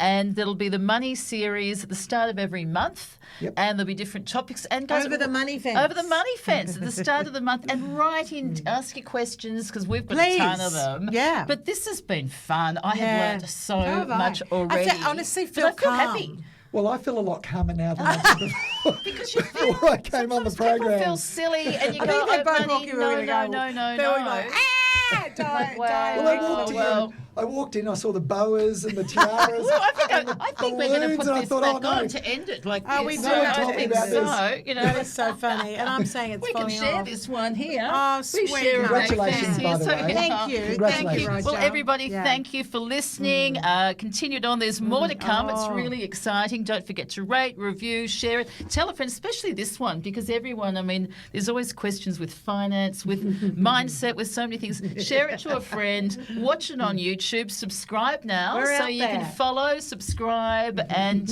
S1: and there'll be the money series at the start of every month,
S3: Yep.
S1: and there'll be different topics. And guys,
S2: Over the money fence.
S1: Over the money fence at the start of the month, and write in, ask your questions because we've got a ton
S2: Please.
S1: of them.
S2: Yeah.
S1: But this has been fun. I
S2: Yeah.
S1: have learned so
S2: have I.
S1: much
S2: I
S1: already.
S2: honestly
S1: But
S2: feel
S1: I feel
S2: calm.
S1: happy.
S3: Well, I feel a lot calmer now than I did before,
S1: Because you feel,
S3: before I came on the
S1: sometimes people feel
S3: program.
S1: silly, and you
S2: I
S1: go,
S2: think they
S1: "Oh,
S2: both
S1: money,
S2: walk you
S1: no,
S2: really
S1: no,
S2: go.
S1: no, no,
S2: They were
S1: no."
S2: like, don't.
S1: Wow.
S3: Well, I walked in, I saw the boas and the tiaras.
S1: Well, I
S3: and the
S1: think we're going to
S3: balloons,
S1: put
S3: and I
S1: this
S3: thought,
S1: back
S3: oh, no.
S1: on to end it like
S2: Oh,
S1: this.
S2: we
S1: So
S2: do.
S1: I
S2: Tell me
S1: think
S3: about this.
S1: so. You know,
S2: That is so funny. And I'm saying it's
S1: we can
S2: falling
S1: share
S2: off.
S1: this one here.
S2: Oh,
S1: we
S2: sweet.
S1: share a
S3: Congratulations,
S1: back
S3: by the
S1: here,
S3: way.
S2: Thank you.
S3: Congratulations.
S2: Thank you,
S1: Well,
S2: Roger.
S1: everybody,
S2: Yeah.
S1: thank you for listening. Continued on. There's more to come. It's
S2: Oh.
S1: really exciting. Don't forget to rate, review, share it. Tell a friend, especially this one, because everyone, I mean, there's always questions with finance, with mindset, with so many things. Share it to a friend. Watch it on YouTube. Subscribe now
S2: We're
S1: so
S2: out
S1: you
S2: there.
S1: can follow, subscribe, and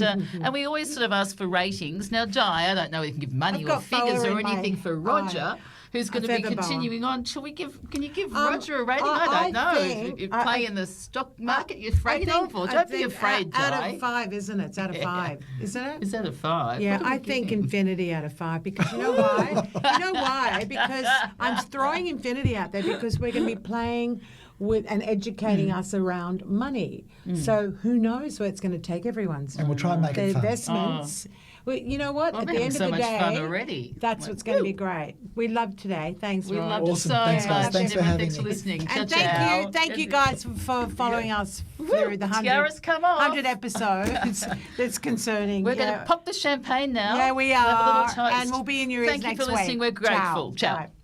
S1: we always sort of ask for ratings. Now, Di, I don't know if you can give money
S2: I've
S1: or
S2: got
S1: figures
S2: follower
S1: or
S2: in my
S1: anything for Roger. Who's going to be
S2: feather boa.
S1: continuing on? Shall we give? Can you give Roger a rating? I
S2: I
S1: don't know.
S2: think-
S1: If you
S2: I-
S1: play in the stock market, you're afraid
S2: I
S1: of, or
S2: think-
S1: don't
S2: I
S1: be
S2: think
S1: afraid,
S2: Out
S1: Di.
S2: of 5, isn't it? It's out of 5, isn't it?
S1: Is that a 5?
S2: Yeah,
S1: What are we
S2: I think
S1: giving?
S2: infinity out of 5 because you know why? You know why? Because I'm throwing infinity out there because we're going to be playing with and educating us around money. So who knows where it's going to take everyone's
S3: And we'll try and make
S2: their
S3: it fun.
S2: investments. Well, you know what?
S1: I'm
S2: At the
S1: having
S2: end
S1: so
S2: of the
S1: much
S2: day,
S1: fun already.
S2: that's what's going to be great. We love today. Thanks,
S1: We
S2: Rod.
S1: loved it
S3: Awesome.
S1: so
S3: Thanks, guys.
S1: much.
S3: Thanks for
S1: Everyone,
S3: having
S1: thanks for
S3: me.
S1: listening.
S2: And
S1: Ciao,
S2: thank you guys for following us through the 100,
S1: tiara's come off.
S2: 100 episodes. That's concerning.
S1: We're going to pop the champagne now.
S2: Yeah, we
S1: We'll have a
S2: are.
S1: little toast.
S2: And we'll be in your ears
S1: Thank you
S2: next
S1: for listening.
S2: week.
S1: We're grateful. Ciao.
S2: Bye.